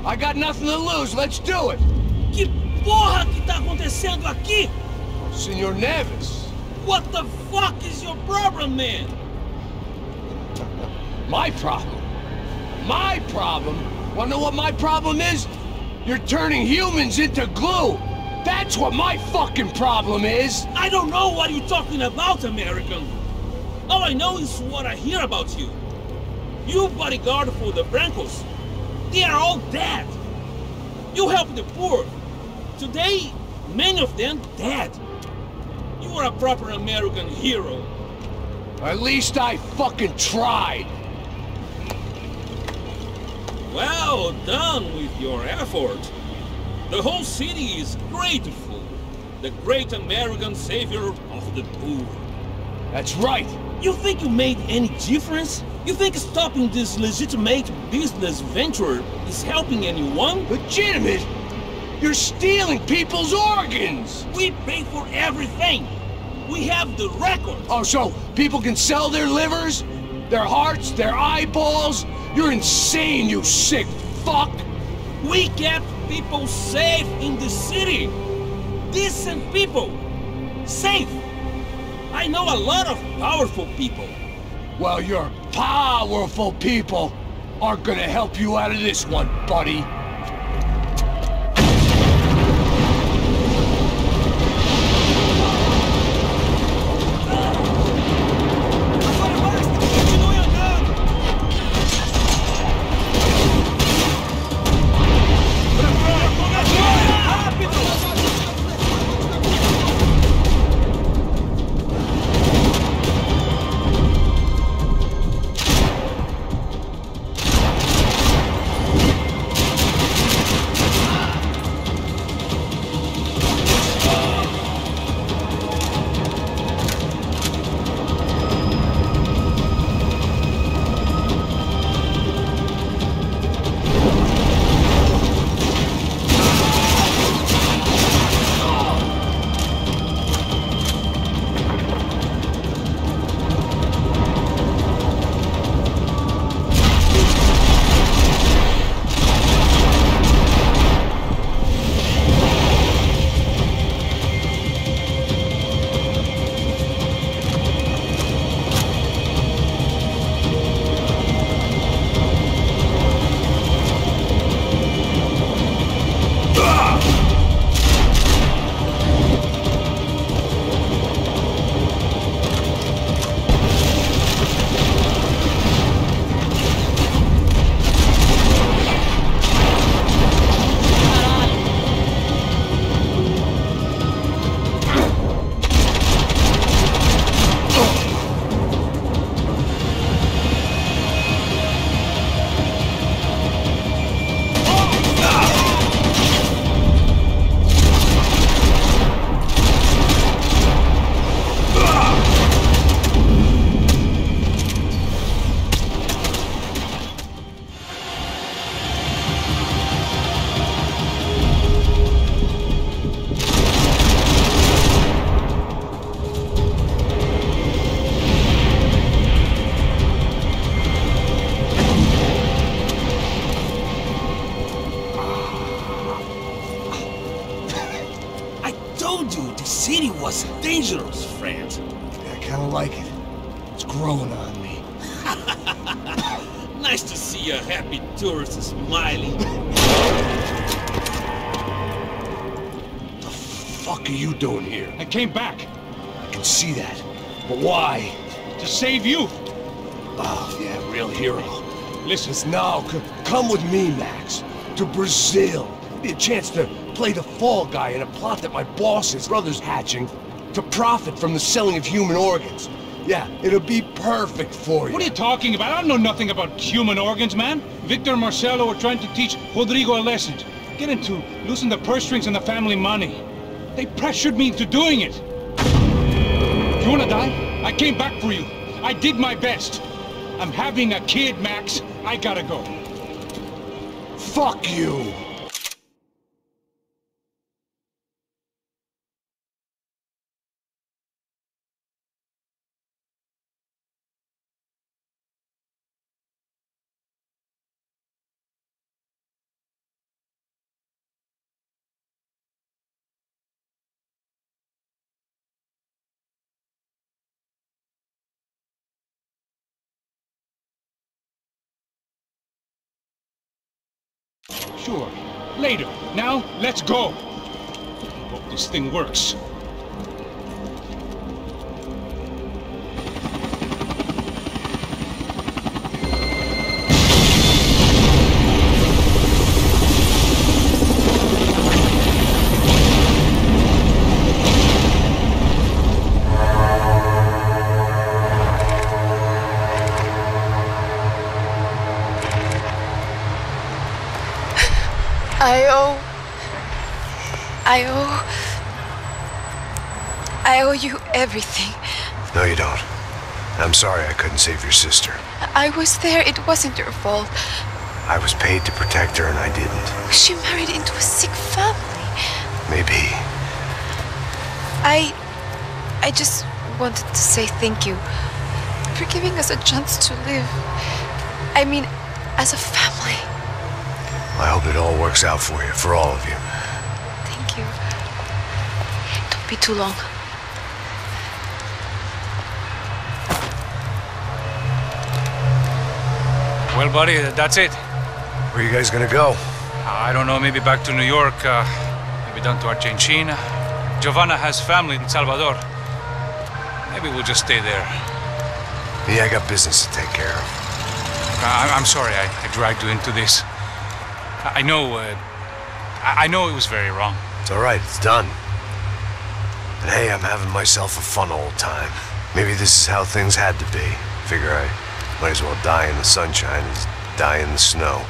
I got nothing to lose, let's do it! Que porra que tá acontecendo aqui? Senor Neves. What the fuck is your problem, man? My problem? My problem? Wanna know what my problem is? You're turning humans into glue! That's what my fucking problem is! I don't know what you're talking about, American. All I know is what I hear about you. You bodyguard for the Brancos. They are all dead. You help the poor. Today, many of them dead. You are a proper American hero. At least I fucking tried. Well done with your effort. The whole city is grateful. The great American savior of the poor. That's right. You think you made any difference? You think stopping this legitimate business venture is helping anyone? Legitimate? You're stealing people's organs! We pay for everything! We have the record! Oh, so people can sell their livers? Their hearts? Their eyeballs? You're insane, you sick fuck! We kept people safe in the city! Decent people! Safe! I know a lot of powerful people. Well, your powerful people aren't gonna help you out of this one, buddy. dangerous, friend. I kind of like it. It's growing on me. Nice to see a happy tourist smiling. The fuck are you doing here? I came back I can see that. But why? to save you. Oh, yeah, real hero. Listen, Now, come with me, Max. To Brazil. Be a chance to play the fall guy in a plot that my boss's brother's hatching to profit from the selling of human organs. Yeah, it'll be perfect for you. what are you talking about? I don't know nothing about human organs, man. Victor and Marcelo were trying to teach Rodrigo a lesson. Get him to loosen the purse strings and the family money. They pressured me into doing it. You wanna die? I came back for you. I did my best. I'm having a kid, Max. I gotta go. Fuck you! Sure. Later. Now, let's go. Hope this thing works. I owe you everything. No, you don't. I'm sorry I couldn't save your sister. I was there. It wasn't your fault. I was paid to protect her and I didn't. She married into a sick family. Maybe. I just wanted to say thank you for giving us a chance to live. I mean, as a family. I hope it all works out for you, for all of you. Thank you. Don't be too long. Well, buddy, that's it. Where are you guys gonna go? I don't know, maybe back to New York, maybe down to Argentina. Giovanna has family in Salvador. Maybe we'll just stay there. Me, I got business to take care of. I'm sorry I dragged you into this. I know it was very wrong. It's all right, it's done. But hey, I'm having myself a fun old time. Maybe this is how things had to be. Figure I might as well die in the sunshine as die in the snow.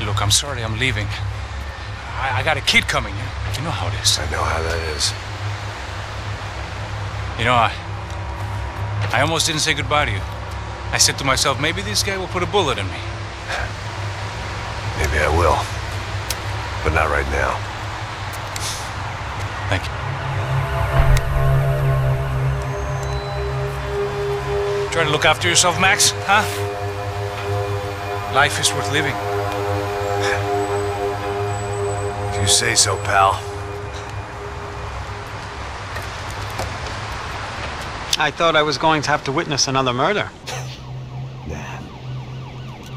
Look, I'm sorry I'm leaving. I got a kid coming. You know how it is. I know how that is. You know, I almost didn't say goodbye to you. I said to myself, maybe this guy will put a bullet in me. Maybe I will. But not right now. Thank you. Try to look after yourself, Max, huh? Life is worth living. If you say so, pal. I thought I was going to have to witness another murder. Nah.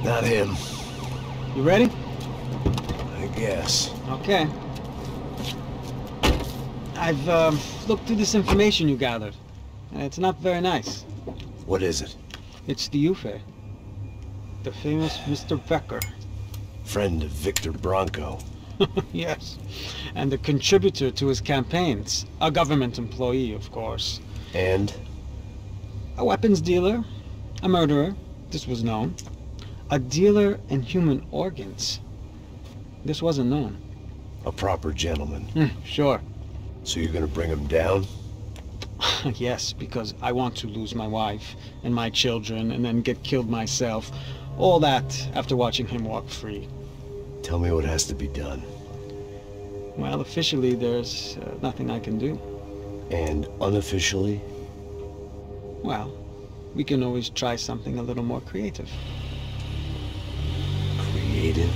Not him. You ready? I guess. Okay. I've looked through this information you gathered. It's not very nice. What is it? It's the Ufe. The famous Mr. Becker. Friend of Victor Bronco. Yes. And a contributor to his campaigns. A government employee, of course. And? A weapons dealer. A murderer. This was known. A dealer in human organs. This wasn't known. A proper gentleman. Sure. So you're gonna bring him down? Yes, because I want to lose my wife and my children and then get killed myself. All that after watching him walk free. Tell me what has to be done. Well, officially there's nothing I can do. And unofficially? Well, we can always try something a little more creative. Creative?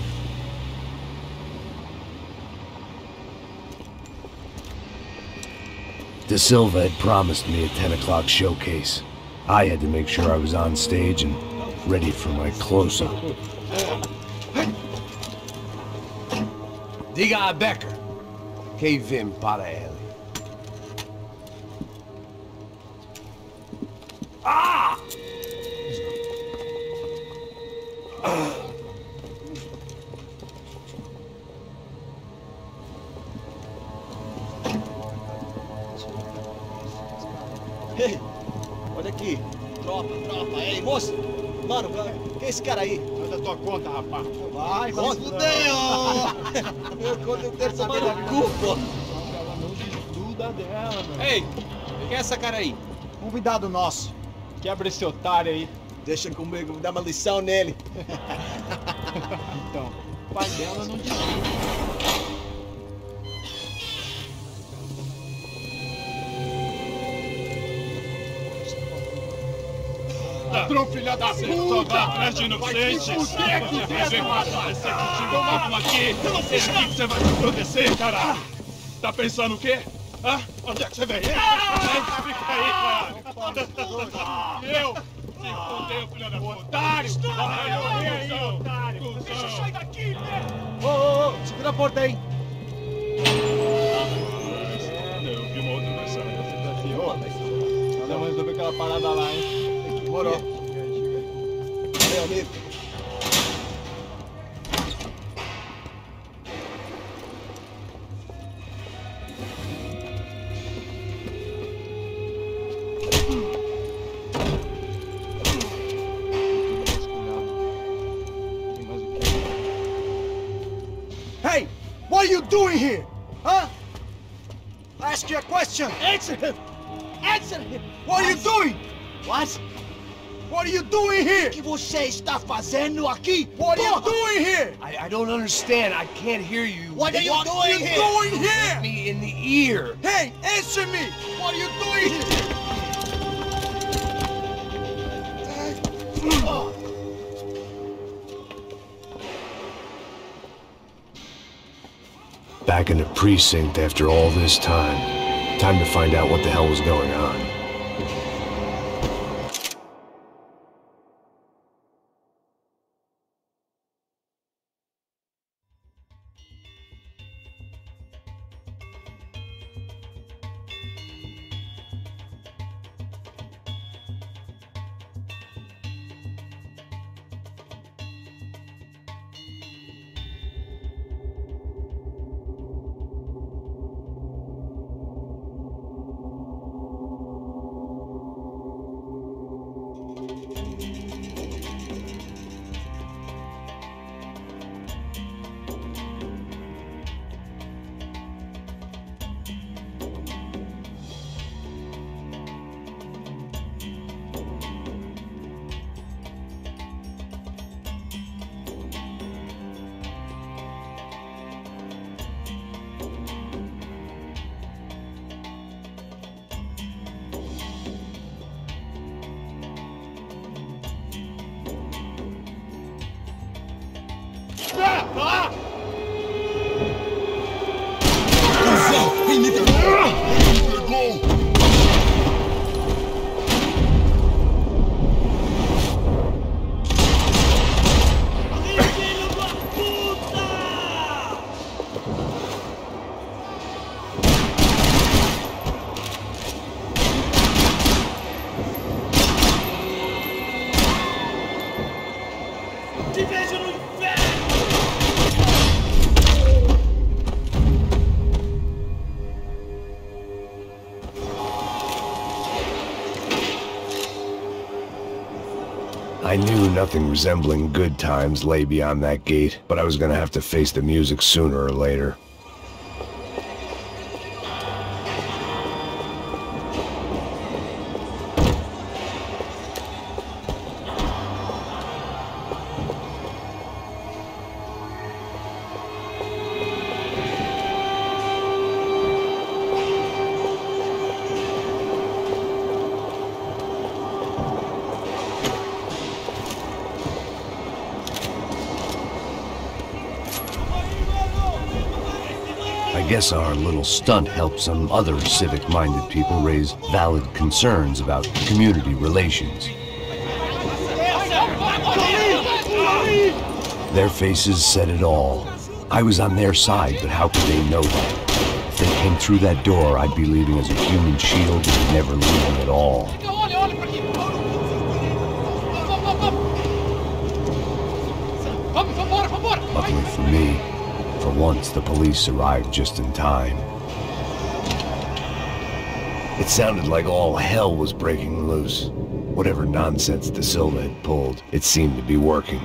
De Silva had promised me a 10 o'clock showcase. I had to make sure I was on stage and ready for my close-up. Diga a Becker. Que vim para ele. Ah! Ei, olha aqui. Tropa. Ei, moço. Mano, quem é esse cara aí? Faz a tua conta, rapaz. Vai, fudeu! Eu conto, eu quero saber da culpa. Ela não desgruda dela, mano. Ei, quem é essa cara aí? Convidado nosso. Quebra esse otário aí. Deixa comigo, vou dar uma lição nele. Então, o pai dela não desgruda. Ladrão, filha da puta! Só vai atrás de inocentes! Vai te fuder, você vai aparecer contigo mesmo aqui! É aqui que você vai se proteger, caralho! Tá pensando o quê? Hã? Onde é que você vem? Fica aí, caralho! Eu? Se fudeu, filha da puta! Otário! Vai morrer aí, otário! Deixa eu sair daqui, né? Ô, segura a porta aí! Eu vi uma outra mensagem. Você desafiou? Nós vamos resolver aquela parada lá, hein? Demorou. Valeu, amigo. Hey! What are you doing here? Huh? I ask you a question. Answer him! Answer him! What are you doing? What? What are you doing here? O que você está fazendo aqui? What are you doing here? I don't understand. I can't hear you. What are you doing here? Doing here? Hit me in the ear. Hey, answer me! What are you doing here? Back in the precinct after all this time. Time to find out what the hell was going on. I knew nothing resembling good times lay beyond that gate, but I was gonna have to face the music sooner or later. guess our little stunt helped some other civic-minded people raise valid concerns about community relations. Their faces said it all. I was on their side, but how could they know that? If they came through that door, I'd be leaving as a human shield and never leaving at all. Luckily for me, for once the police arrived just in time. It sounded like all hell was breaking loose. Whatever nonsense De Silva had pulled, it seemed to be working.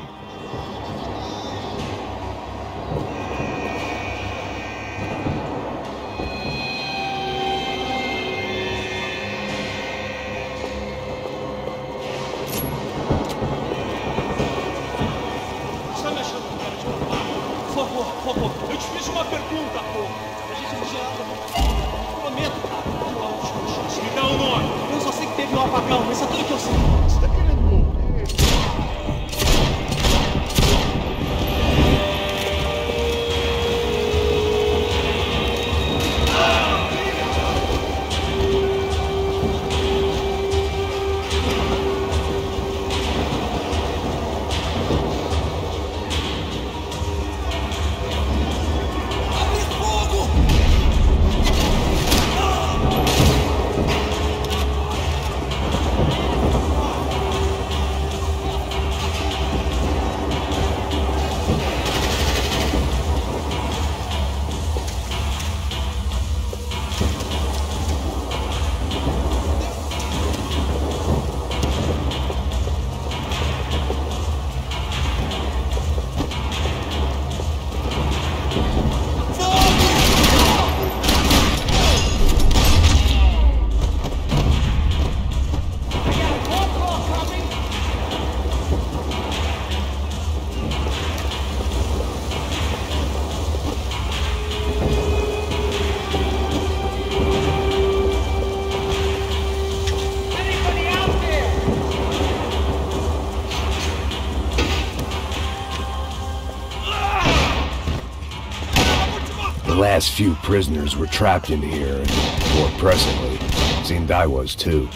The last few prisoners were trapped in here, and more pressingly, it seemed I was too.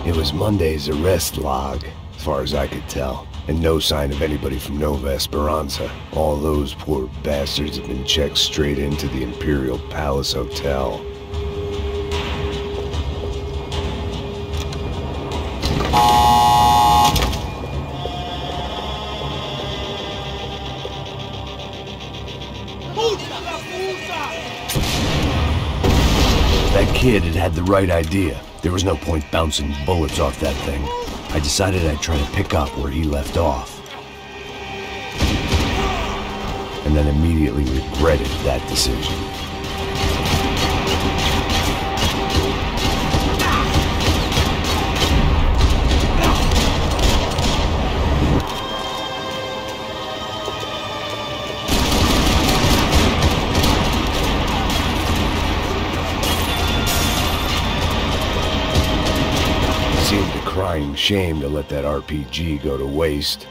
It was Monday's arrest log, as far as I could tell, and no sign of anybody from Nova Esperanza. All those poor bastards have been checked straight into the Imperial Palace Hotel. That kid had the right idea. There was no point bouncing bullets off that thing. I decided I'd try to pick up where he left off. And then immediately regretted that decision. Seemed a crying shame to let that RPG go to waste.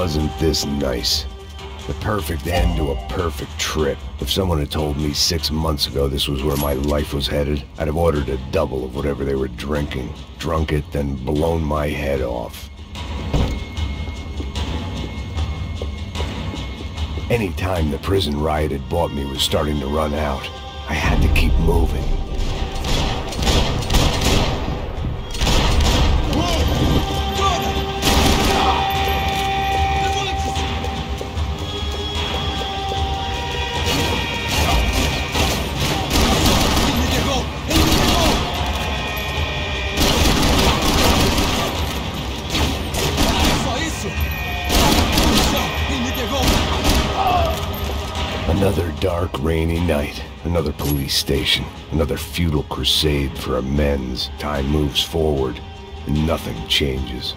Wasn't this nice? The perfect end to a perfect trip. If someone had told me 6 months ago this was where my life was headed, I'd have ordered a double of whatever they were drinking, drunk it, then blown my head off. Any time the prison riot had bought me was starting to run out. I had to keep moving. Another dark, rainy night. Another police station. Another futile crusade for amends. Time moves forward, and nothing changes.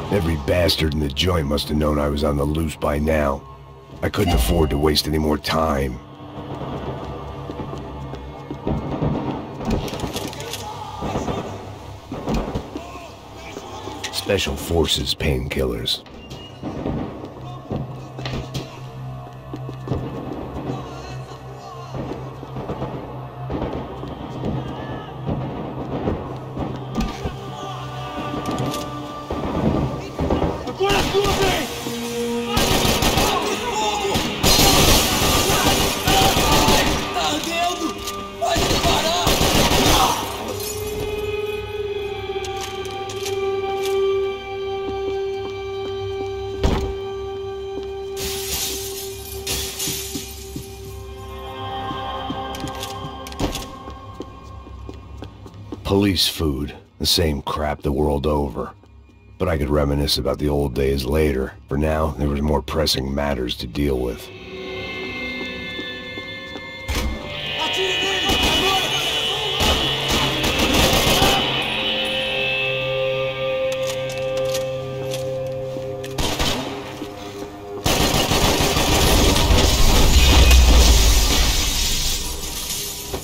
Every bastard in the joint must have known I was on the loose by now. I couldn't afford to waste any more time. Special Forces painkillers. Police food, the same crap the world over. But I could reminisce about the old days later. For now, there was more pressing matters to deal with.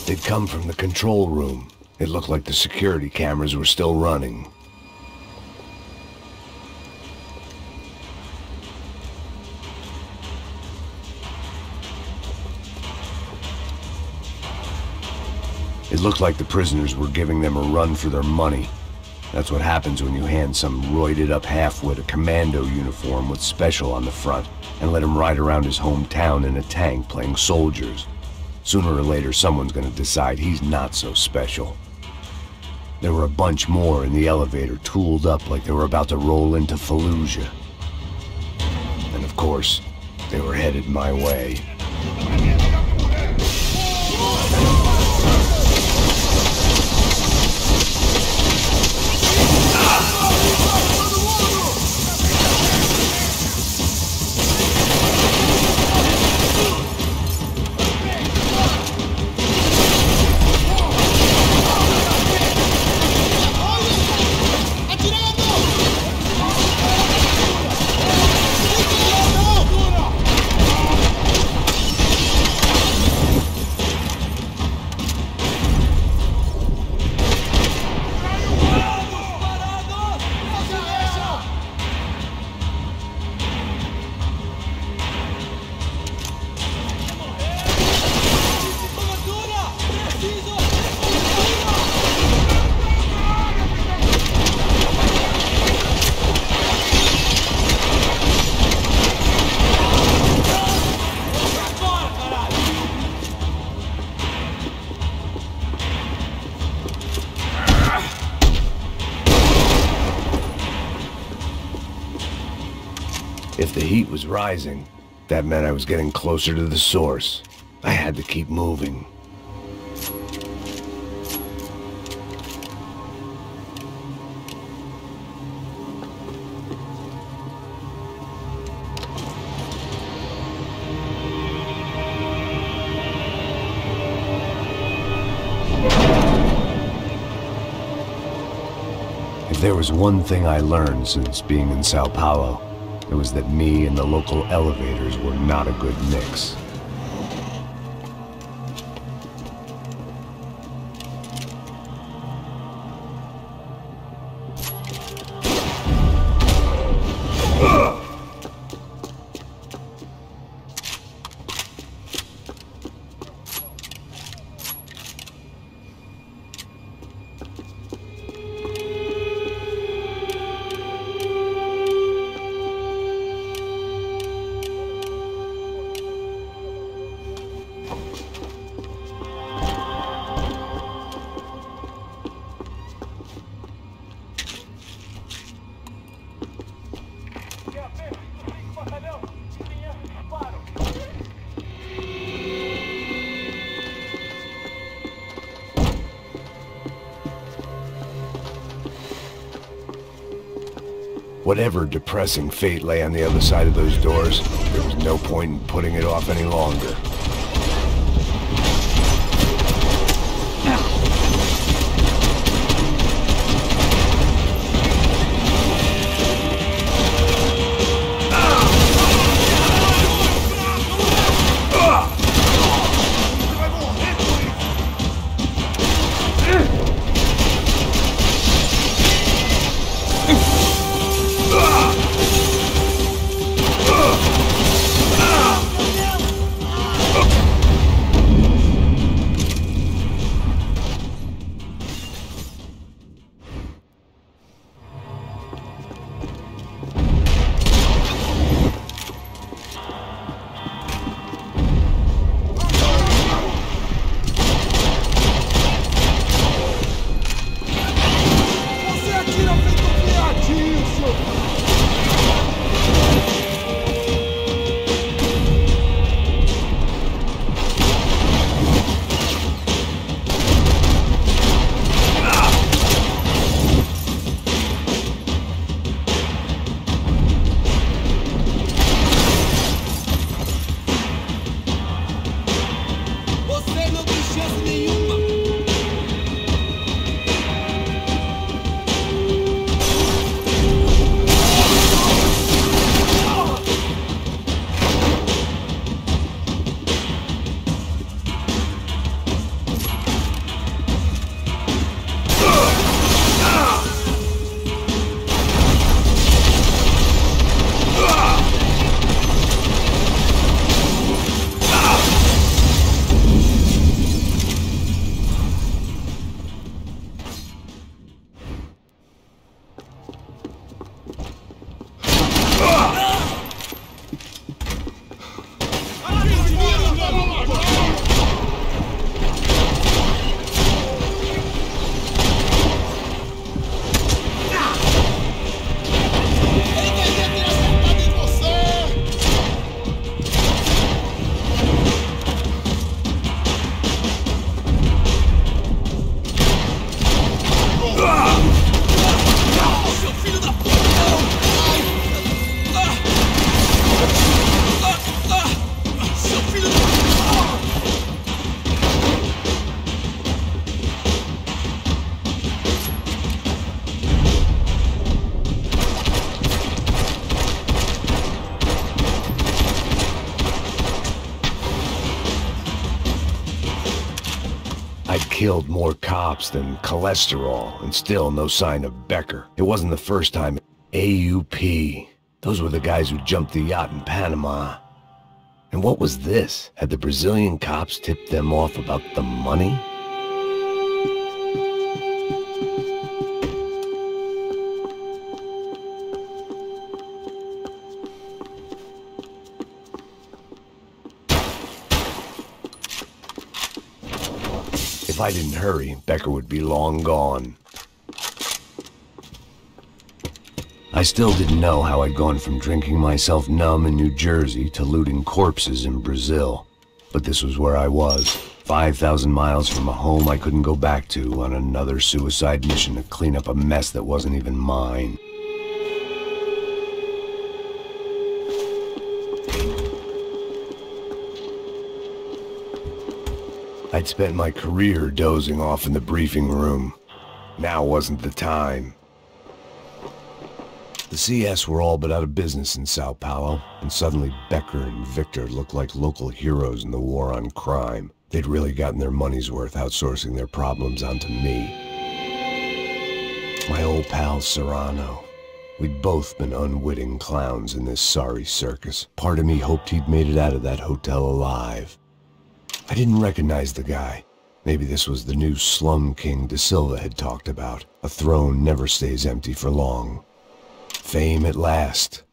They'd come from the control room. It looked like the security cameras were still running. It looked like the prisoners were giving them a run for their money. That's what happens when you hand some roided-up halfwit a commando uniform with special on the front and let him ride around his hometown in a tank playing soldiers. Sooner or later, someone's gonna decide he's not so special. There were a bunch more in the elevator, tooled up like they were about to roll into Fallujah. And of course, they were headed my way. If the heat was rising, That meant I was getting closer to the source. I had to keep moving. If there was one thing I learned since being in Sao Paulo, it was that me and the local elevators were not a good mix. Whatever depressing fate lay on the other side of those doors, there was no point in putting it off any longer. I'd killed more cops than cholesterol, and still no sign of Becker. It wasn't the first time. AUP. Those were the guys who jumped the yacht in Panama. And what was this? Had the Brazilian cops tipped them off about the money? If I didn't hurry, Becker would be long gone. I I still didn't know how I'd gone from drinking myself numb in New Jersey to looting corpses in Brazil. But this was where I was, 5,000 miles from a home I couldn't go back to, on another suicide mission to clean up a mess that wasn't even mine. I'd spent my career dozing off in the briefing room. Now wasn't the time. The CS were all but out of business in Sao Paulo, and suddenly Becker and Victor looked like local heroes in the war on crime. They'd really gotten their money's worth outsourcing their problems onto me. My old pal Serrano. We'd both been unwitting clowns in this sorry circus. Part of me hoped he'd made it out of that hotel alive. I didn't recognize the guy. Maybe this was the new slum king De Silva had talked about. A throne never stays empty for long. Fame at last.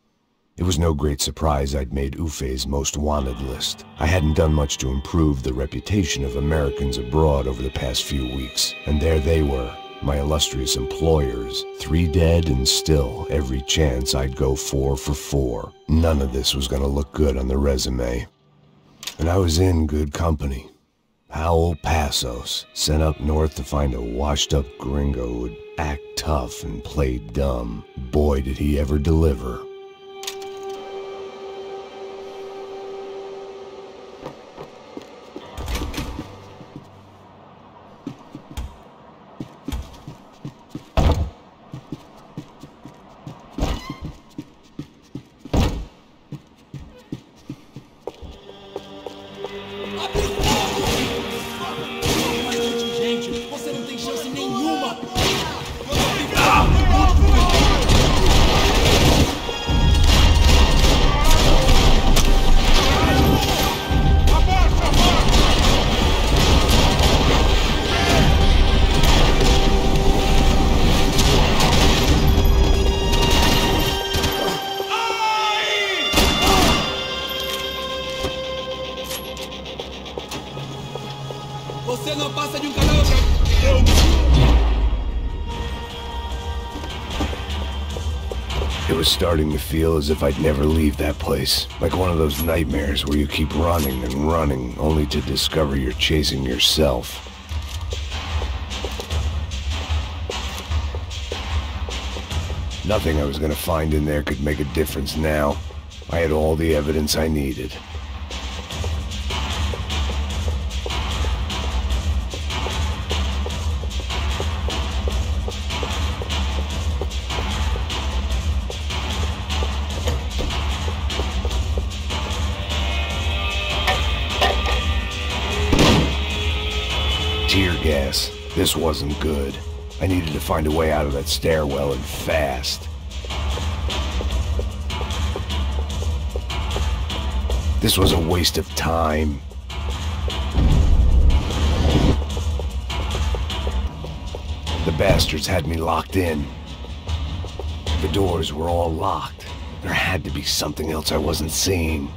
It was no great surprise I'd made Ufe's most wanted list. I hadn't done much to improve the reputation of Americans abroad over the past few weeks, and there they were, my illustrious employers, 3 dead and still every chance I'd go 4 for 4. None of this was gonna look good on the resume. And I was in good company. Howell Passos, sent up north to find a washed-up gringo who'd act tough and play dumb. Boy, did he ever deliver. It was starting to feel as if I'd never leave that place. Like one of those nightmares where you keep running and running, only to discover you're chasing yourself. Nothing I was gonna find in there could make a difference now. I had all the evidence I needed. Tear gas. This wasn't good. I needed to find a way out of that stairwell and fast. This was a waste of time. The bastards had me locked in. The doors were all locked. There had to be something else I wasn't seeing.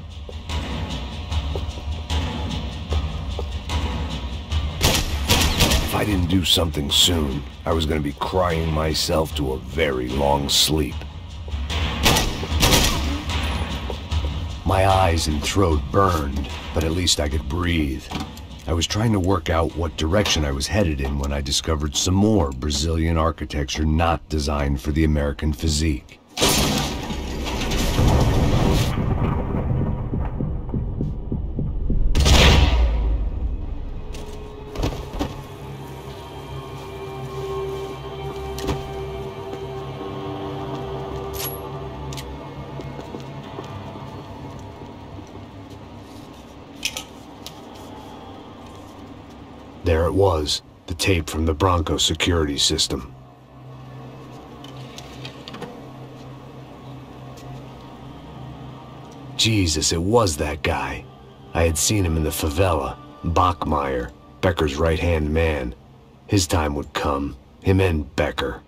If I didn't do something soon, I was going to be crying myself to a very long sleep. My eyes and throat burned, but at least I could breathe. I was trying to work out what direction I was headed in when I discovered some more Brazilian architecture not designed for the American physique. There it was, the tape from the Bronco security system. Jesus, it was that guy. I had seen him in the favela. Bachmeyer, Becker's right-hand man. His time would come. Him and Becker.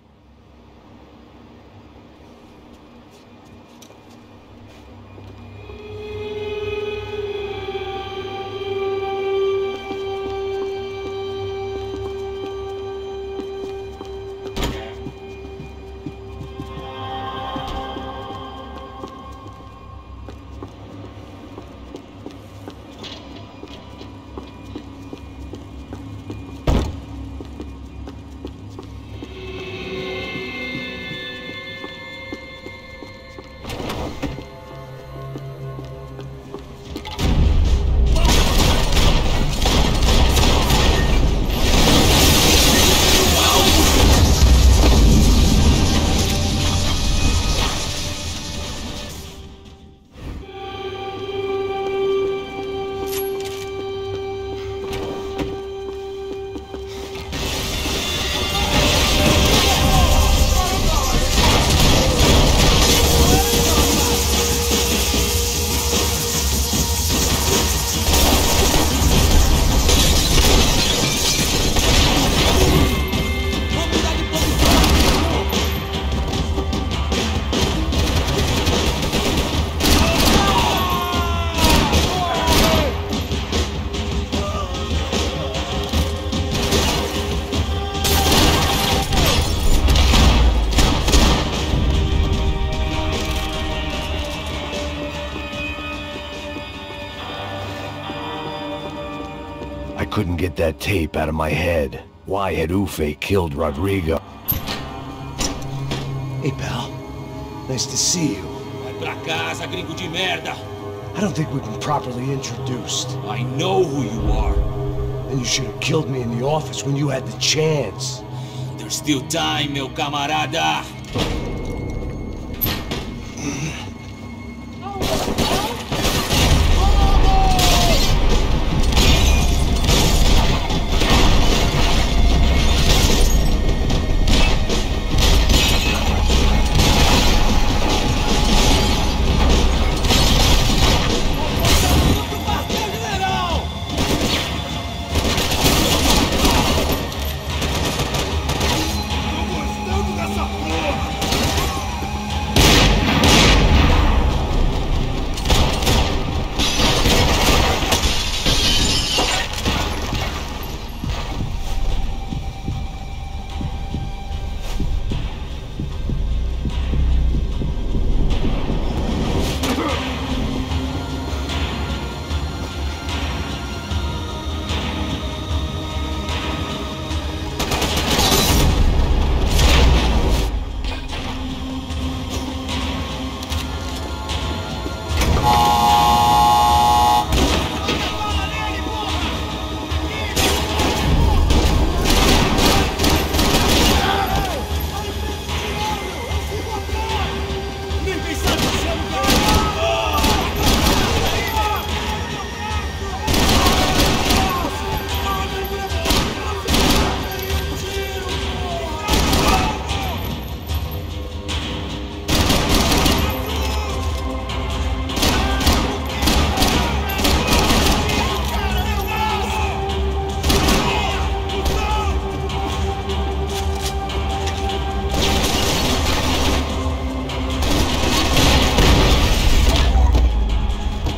couldn't get that tape out of my head. Why had Ufe killed Rodrigo? Hey, pal. Nice to see you. Vai pra casa, gringo de merda! I don't think we've been properly introduced. I know who you are. Then you should have killed me in the office when you had the chance. There's still time, meu camarada!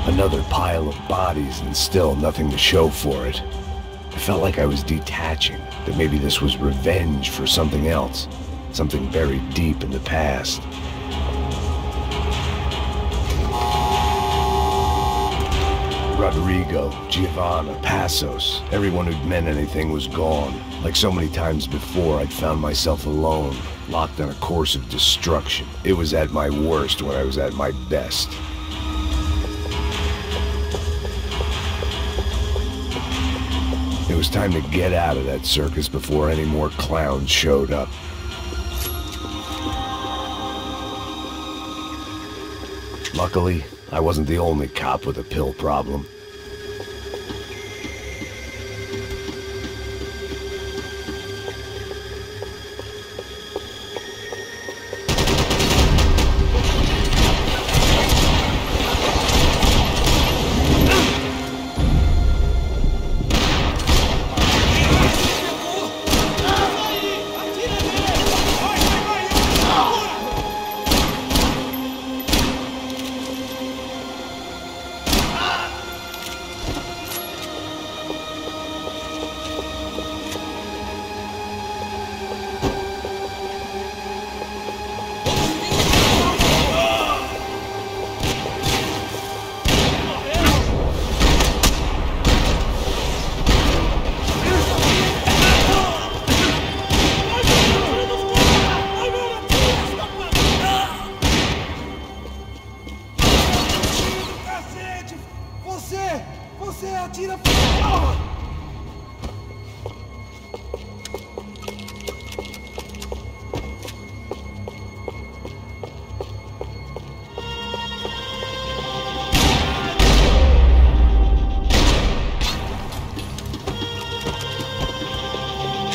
Another pile of bodies and still nothing to show for it. I felt like I was detaching, that maybe this was revenge for something else, something buried deep in the past. Rodrigo, Giovanna, Passos, everyone who'd meant anything was gone. Like so many times before, I'd found myself alone, locked on a course of destruction. It was at my worst when I was at my best. It was time to get out of that circus before any more clowns showed up. Luckily, I wasn't the only cop with a pill problem.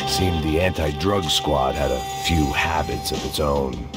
Seemed the anti-drug squad had a few habits of its own.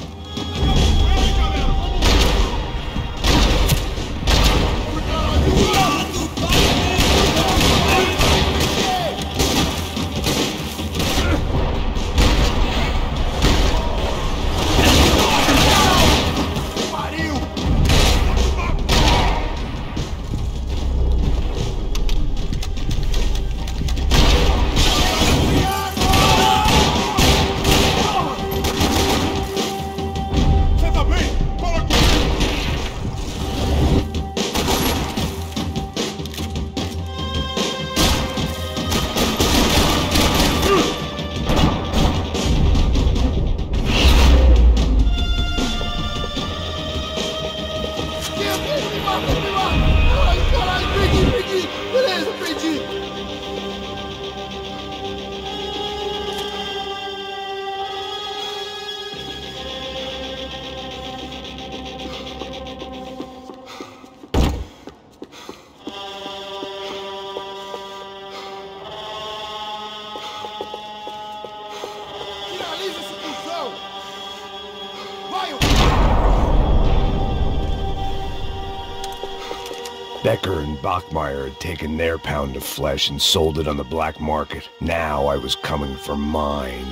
Becker and Bachmeyer had taken their pound of flesh and sold it on the black market. Now I was coming for mine.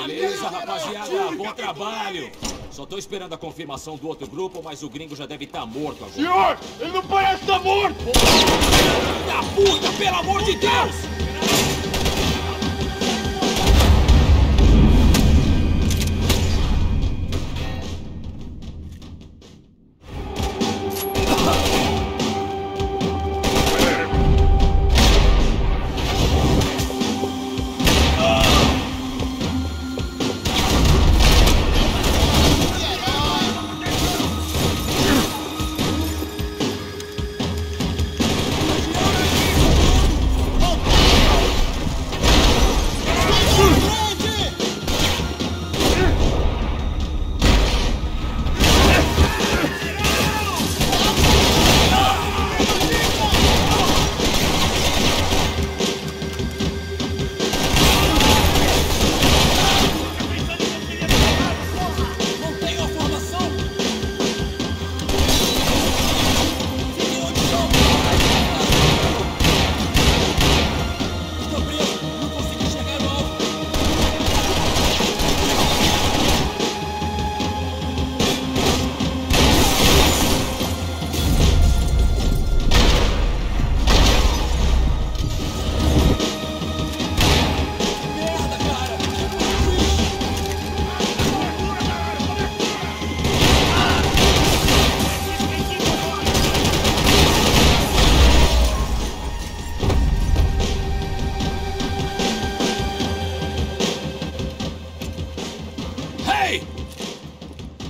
Beleza, rapaziada, bom trabalho. Só tô esperando a confirmação do outro grupo, mas o gringo já deve estar morto agora. Senhor, ele não parece estar morto! Da puta, pelo amor de Deus!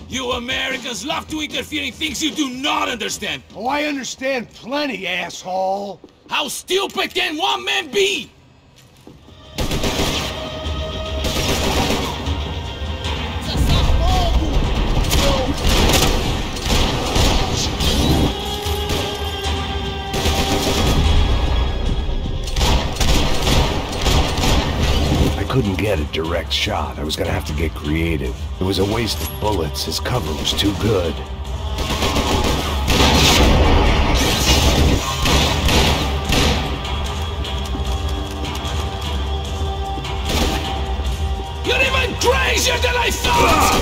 You Americans love to interfere in things you do not understand. Oh, I understand plenty, asshole. How stupid can one man be? I couldn't get a direct shot. I was gonna have to get creative. It was a waste of bullets. His cover was too good. You're even crazier than I thought!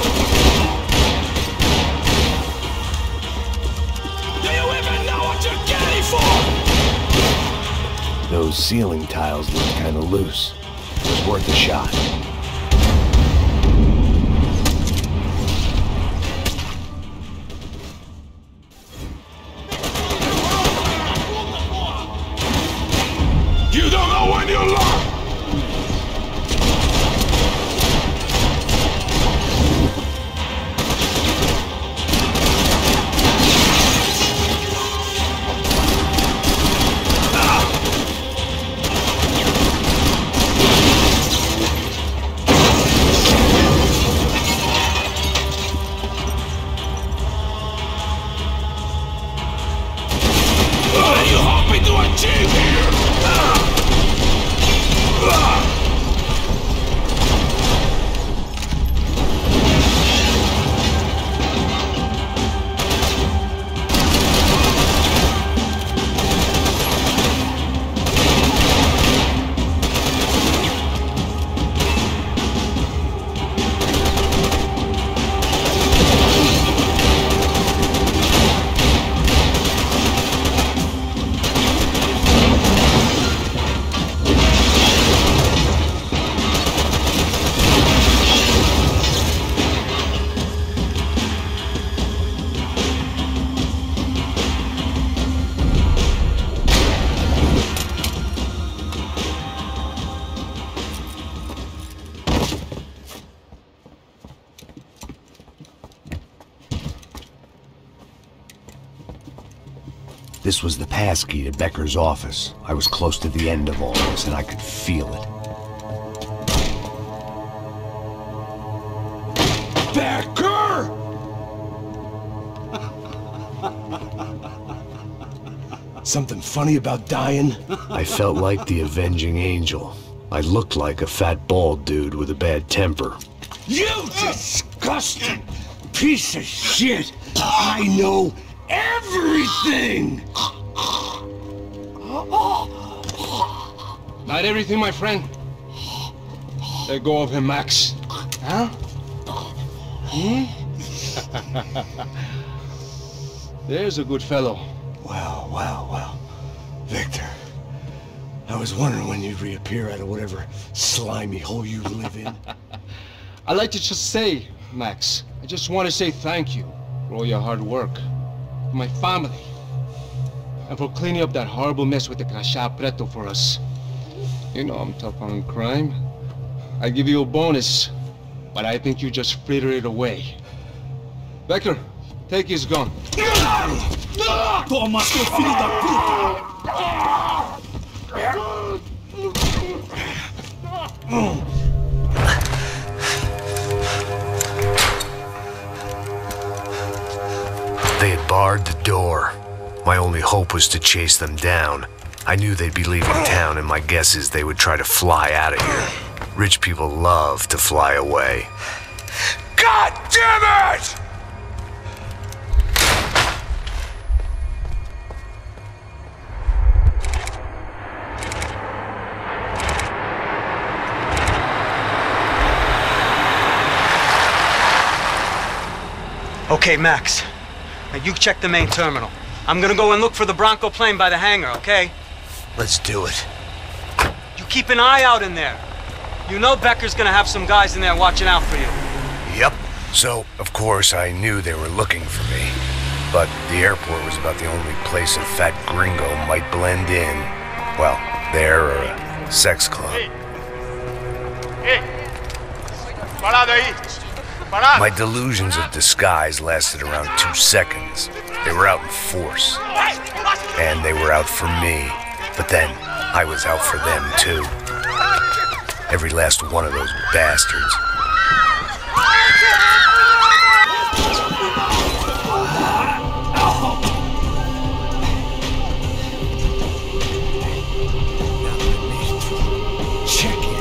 Do you even know what you're getting for? Those ceiling tiles looked kinda loose. It was worth a shot. You don't know when you're lost! What are you hoping to achieve here? This was the passkey to Becker's office. I was close to the end of all this, and I could feel it. Becker! Something funny about dying? I felt like the avenging angel. I looked like a fat bald dude with a bad temper. You disgusting piece of shit! I know everything! Not everything, my friend. Let go of him, Max. Huh? There's a good fellow. Wow, wow, wow. Victor, I was wondering when you'd reappear out of whatever slimy hole you live in. I'd like to just say, Max, I just want to say thank you for all your hard work, for my family, and for cleaning up that horrible mess with the Crachá Preto for us. You know I'm tough on crime. I give you a bonus, but I think you just frittered it away. Becker, take his gun. Toma, seu filho da They had barred the door. My only hope was to chase them down. I knew they'd be leaving town, and my guess is they would try to fly out of here. Rich people love to fly away. God damn it! Okay, Max. Now you check the main terminal. I'm gonna go and look for the Bronco plane by the hangar, okay? Let's do it. You keep an eye out in there. You know Becker's gonna have some guys in there watching out for you. Yep. So, of course, I knew they were looking for me. But the airport was about the only place a fat gringo might blend in. Well, there or a sex club. Hey! Parado aí! Parado! My delusions of disguise lasted around 2 seconds. They were out in force. And they were out for me. But then, I was out for them, too. Every last one of those bastards. Check in.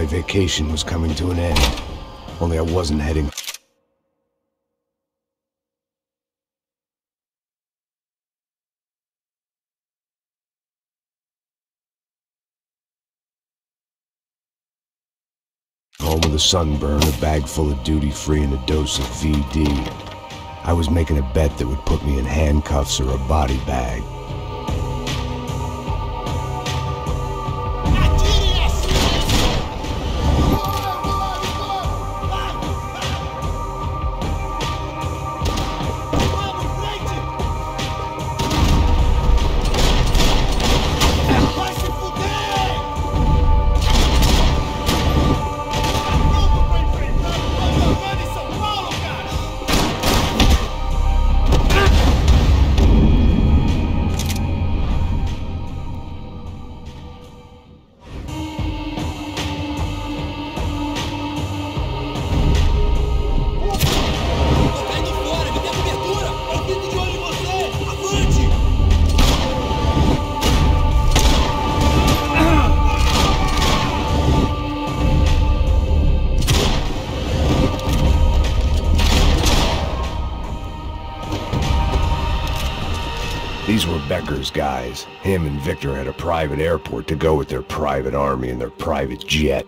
my vacation was coming to an end. Only I wasn't heading... home with a sunburn, a bag full of duty-free, and a dose of VD. I was making a bet that would put me in handcuffs or a body bag. These were Becker's guys. Him and Victor had a private airport to go with their private army and their private jet.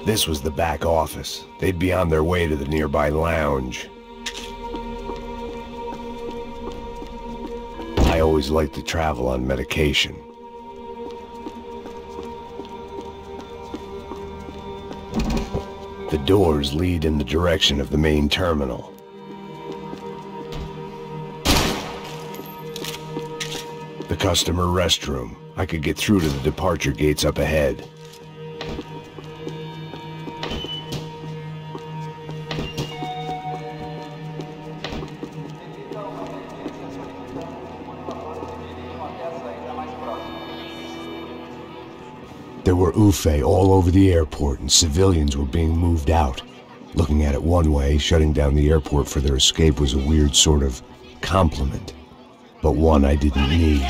This was the back office. They'd be on their way to the nearby lounge. I always liked to travel on medication. The doors lead in the direction of the main terminal. The customer restroom. I could get through to the departure gates up ahead. There were UFE all over the airport, and civilians were being moved out. Looking at it one way, shutting down the airport for their escape was a weird sort of compliment, but one I didn't need.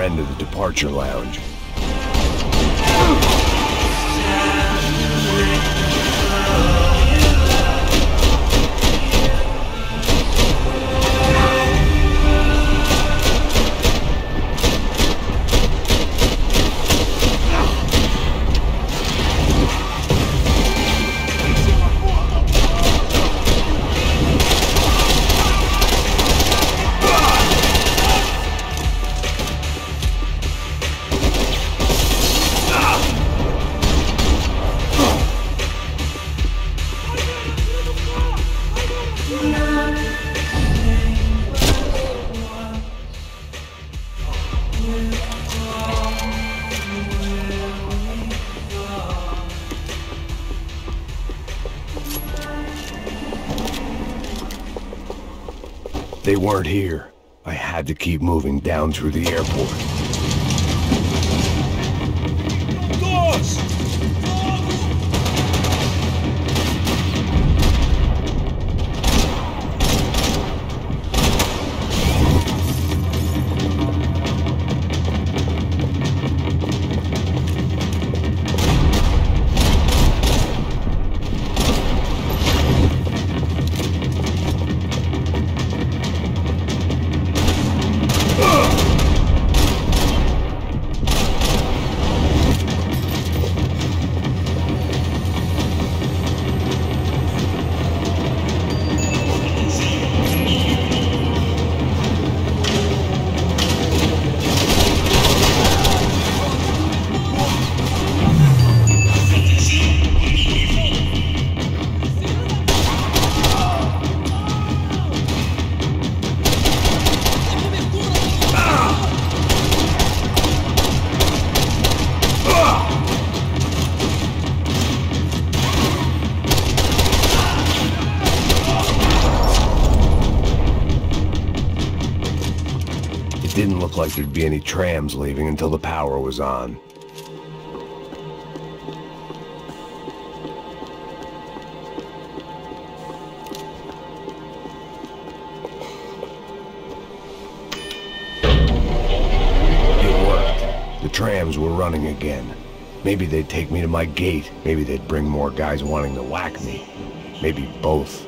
end of the departure lounge. They weren't here. I had to keep moving down through the airport. Doors! Didn't look like there'd be any trams leaving until the power was on. It worked. The trams were running again. Maybe they'd take me to my gate. Maybe they'd bring more guys wanting to whack me. Maybe both.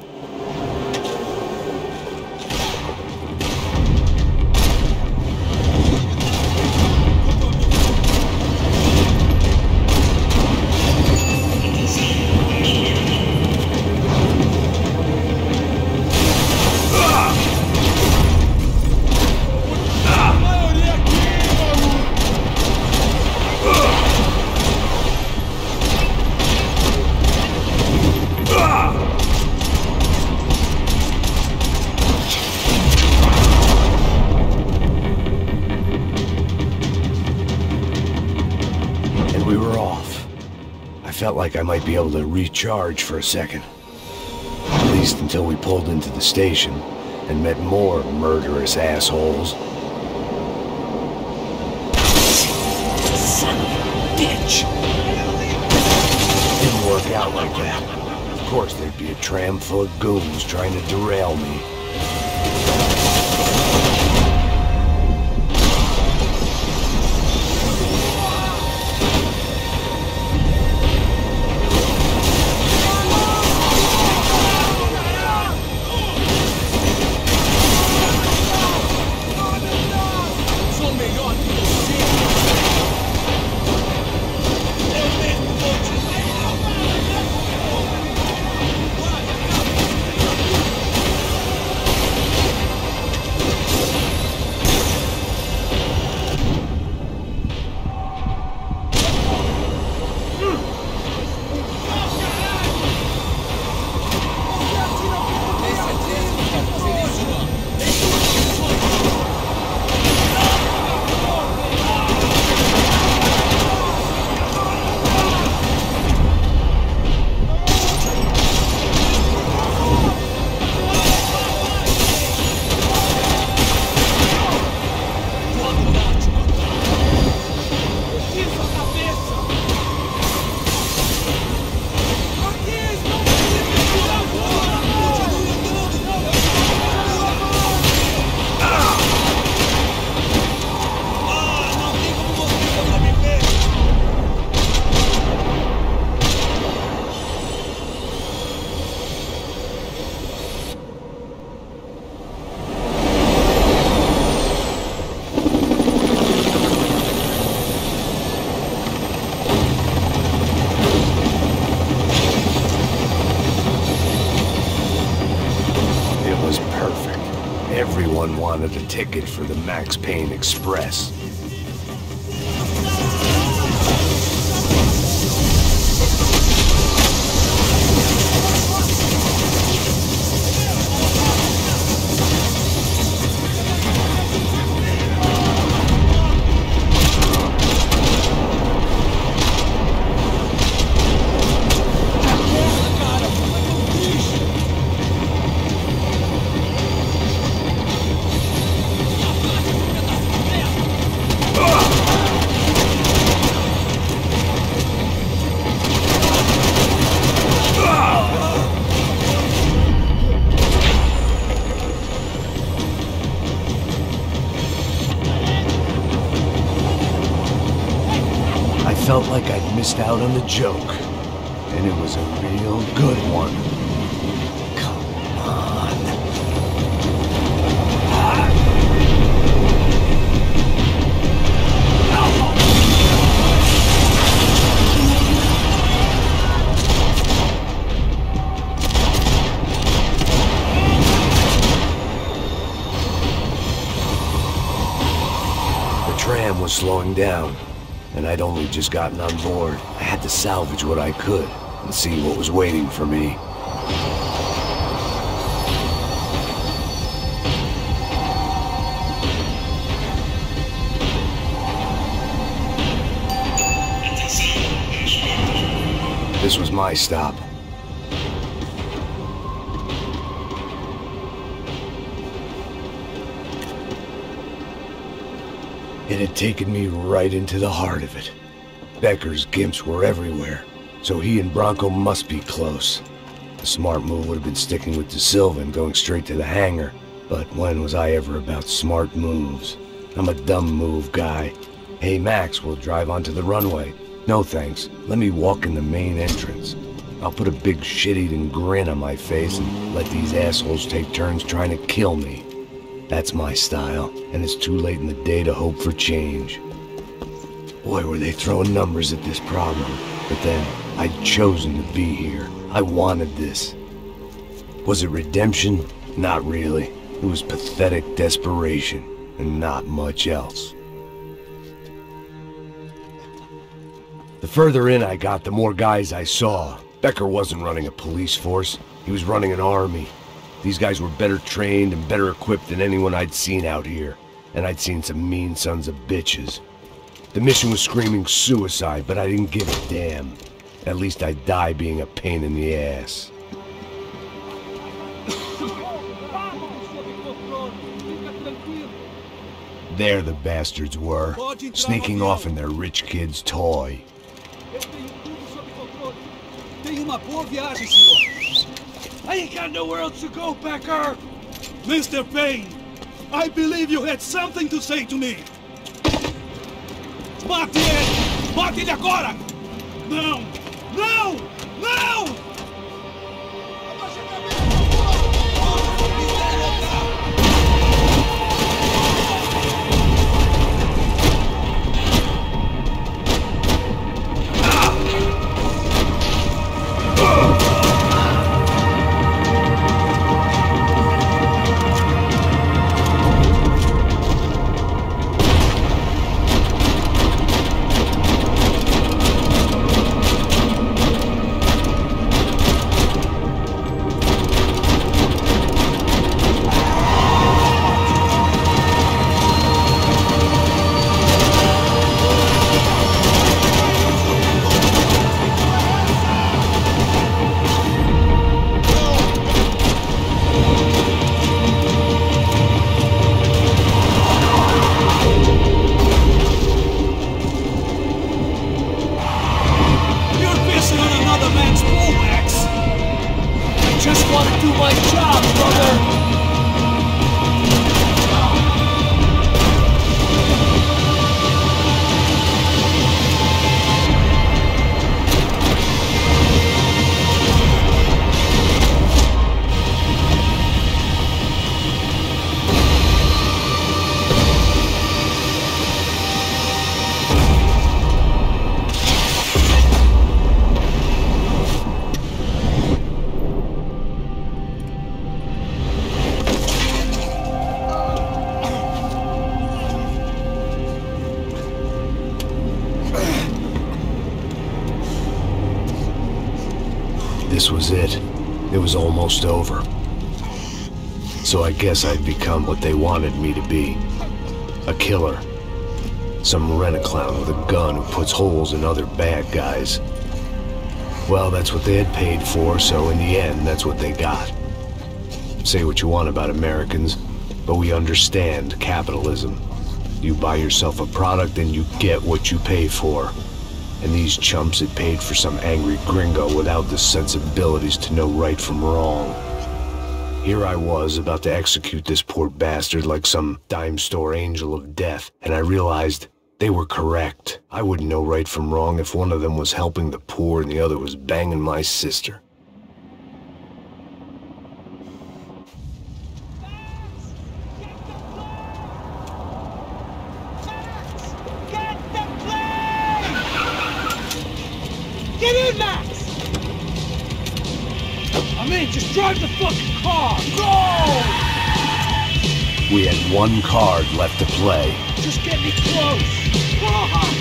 We were off. I felt like I might be able to recharge for a second. At least until we pulled into the station and met more murderous assholes. Son of a bitch! Didn't work out like that. Of course there'd be a tram full of goons trying to derail me. wanted a ticket for the Max Payne Express. I felt like I'd missed out on the joke, and it was a real good one. Come on. The tram was slowing down, and I'd only just gotten on board. I had to salvage what I could and see what was waiting for me. This was my stop. It had taken me right into the heart of it. Becker's gimps were everywhere, so he and Bronco must be close. The smart move would have been sticking with De Silva and going straight to the hangar, but when was I ever about smart moves? I'm a dumb move guy. Hey Max, we'll drive onto the runway. No thanks, let me walk in the main entrance. I'll put a big shit-eating grin on my face and let these assholes take turns trying to kill me. That's my style, and it's too late in the day to hope for change. Boy, were they throwing numbers at this problem. But then, I'd chosen to be here. I wanted this. Was it redemption? Not really. It was pathetic desperation, and not much else. The further in I got, the more guys I saw. Becker wasn't running a police force. He was running an army. These guys were better trained and better equipped than anyone I'd seen out here. And I'd seen some mean sons of bitches. The mission was screaming suicide, but I didn't give a damn. At least I'd die being a pain in the ass. There the bastards were, sneaking off in their rich kid's toy. I ain't got nowhere else to go, Becker! Mr. Payne, I believe you had something to say to me! Mate ele! Mate ele agora! Não! Não! Não! this was it. It was almost over. So I guess I'd become what they wanted me to be. A killer. Some rent-a-clown with a gun who puts holes in other bad guys. Well, that's what they had paid for, so in the end, that's what they got. Say what you want about Americans, but we understand capitalism. You buy yourself a product and you get what you pay for. And these chumps had paid for some angry gringo without the sensibilities to know right from wrong. Here I was, about to execute this poor bastard like some dime store angel of death, and I realized they were correct. I wouldn't know right from wrong if one of them was helping the poor and the other was banging my sister. Get in, Max! I'm in, just drive the fucking car! Go! We had one card left to play. Just get me close! Come on!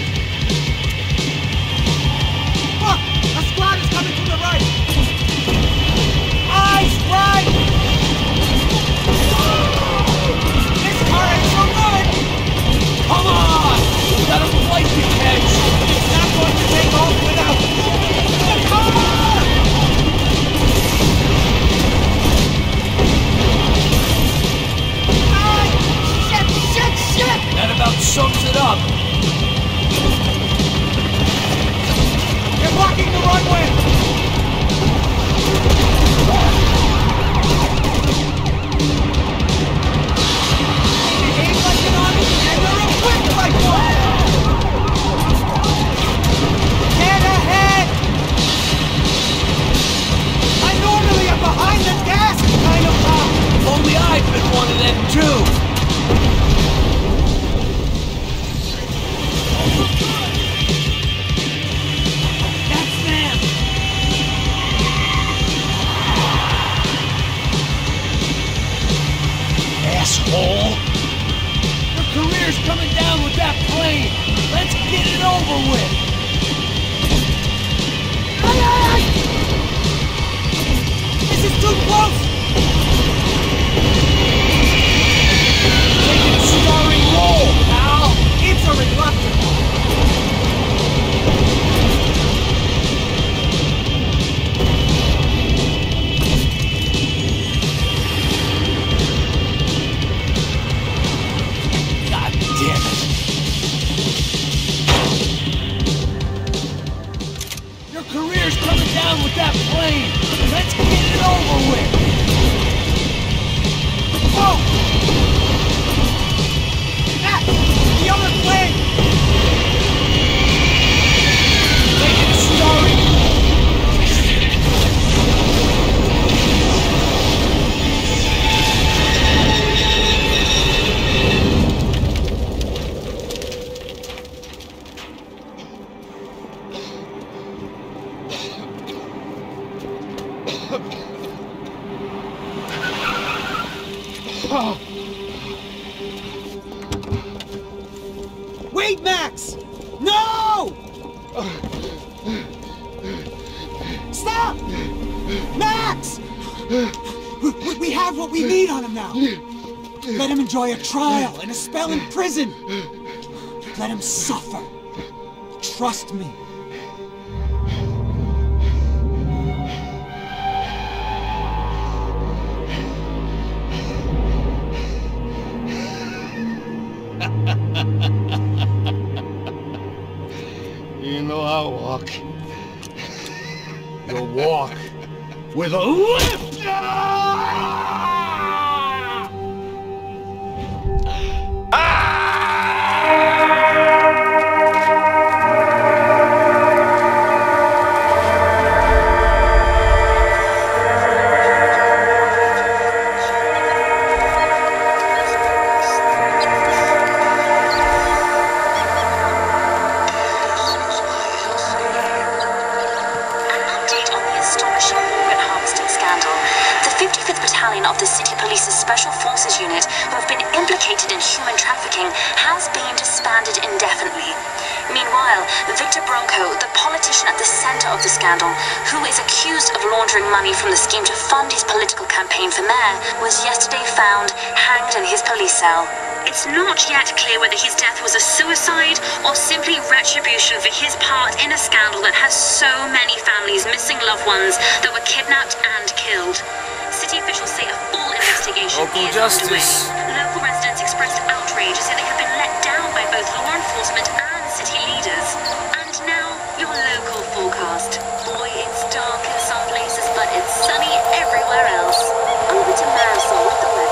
Look! A squad is coming from the right! Eyes right! This car ain't so good! Come on! We got a flight to catch! It's not going to take off without... That about sums it up. You're blocking the runway! You behave like an army and you're equipped like one! Get ahead! I'm normally a behind the desk kind of cop! Only I've been one of them too! Asshole! Your career's coming down with that plane! Let's get it over with! Aye, aye, aye. This is too close! Taking a starring role, pal! It's a reluctant one! Down with that plane! Let's get it over with! Whoa! That! The other plane! Making a starring! Wait, Max! No! Stop! Max! We have what we need on him now. Let him enjoy a trial and a spell in prison. Let him suffer. Trust me. You know I'll walk. You'll walk with a lift! Of the City Police's Special Forces Unit, who have been implicated in human trafficking, has been disbanded indefinitely. Meanwhile, Meanwhile, Victor Bronco, the politician at the center of the scandal, who is accused of laundering money from the scheme to fund his political campaign for mayor, was yesterday found hanged in his police cell. It's not yet clear whether his death was a suicide or simply retribution for his part in a scandal that has so many families missing loved ones that were kidnapped and killed. City officials say a full investigation is underway. Local residents expressed outrage as they have been let down by both law enforcement and city leaders. And now, your local forecast. Boy, it's dark in some places, but it's sunny everywhere else. Over to Marisol with the weather.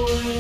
away.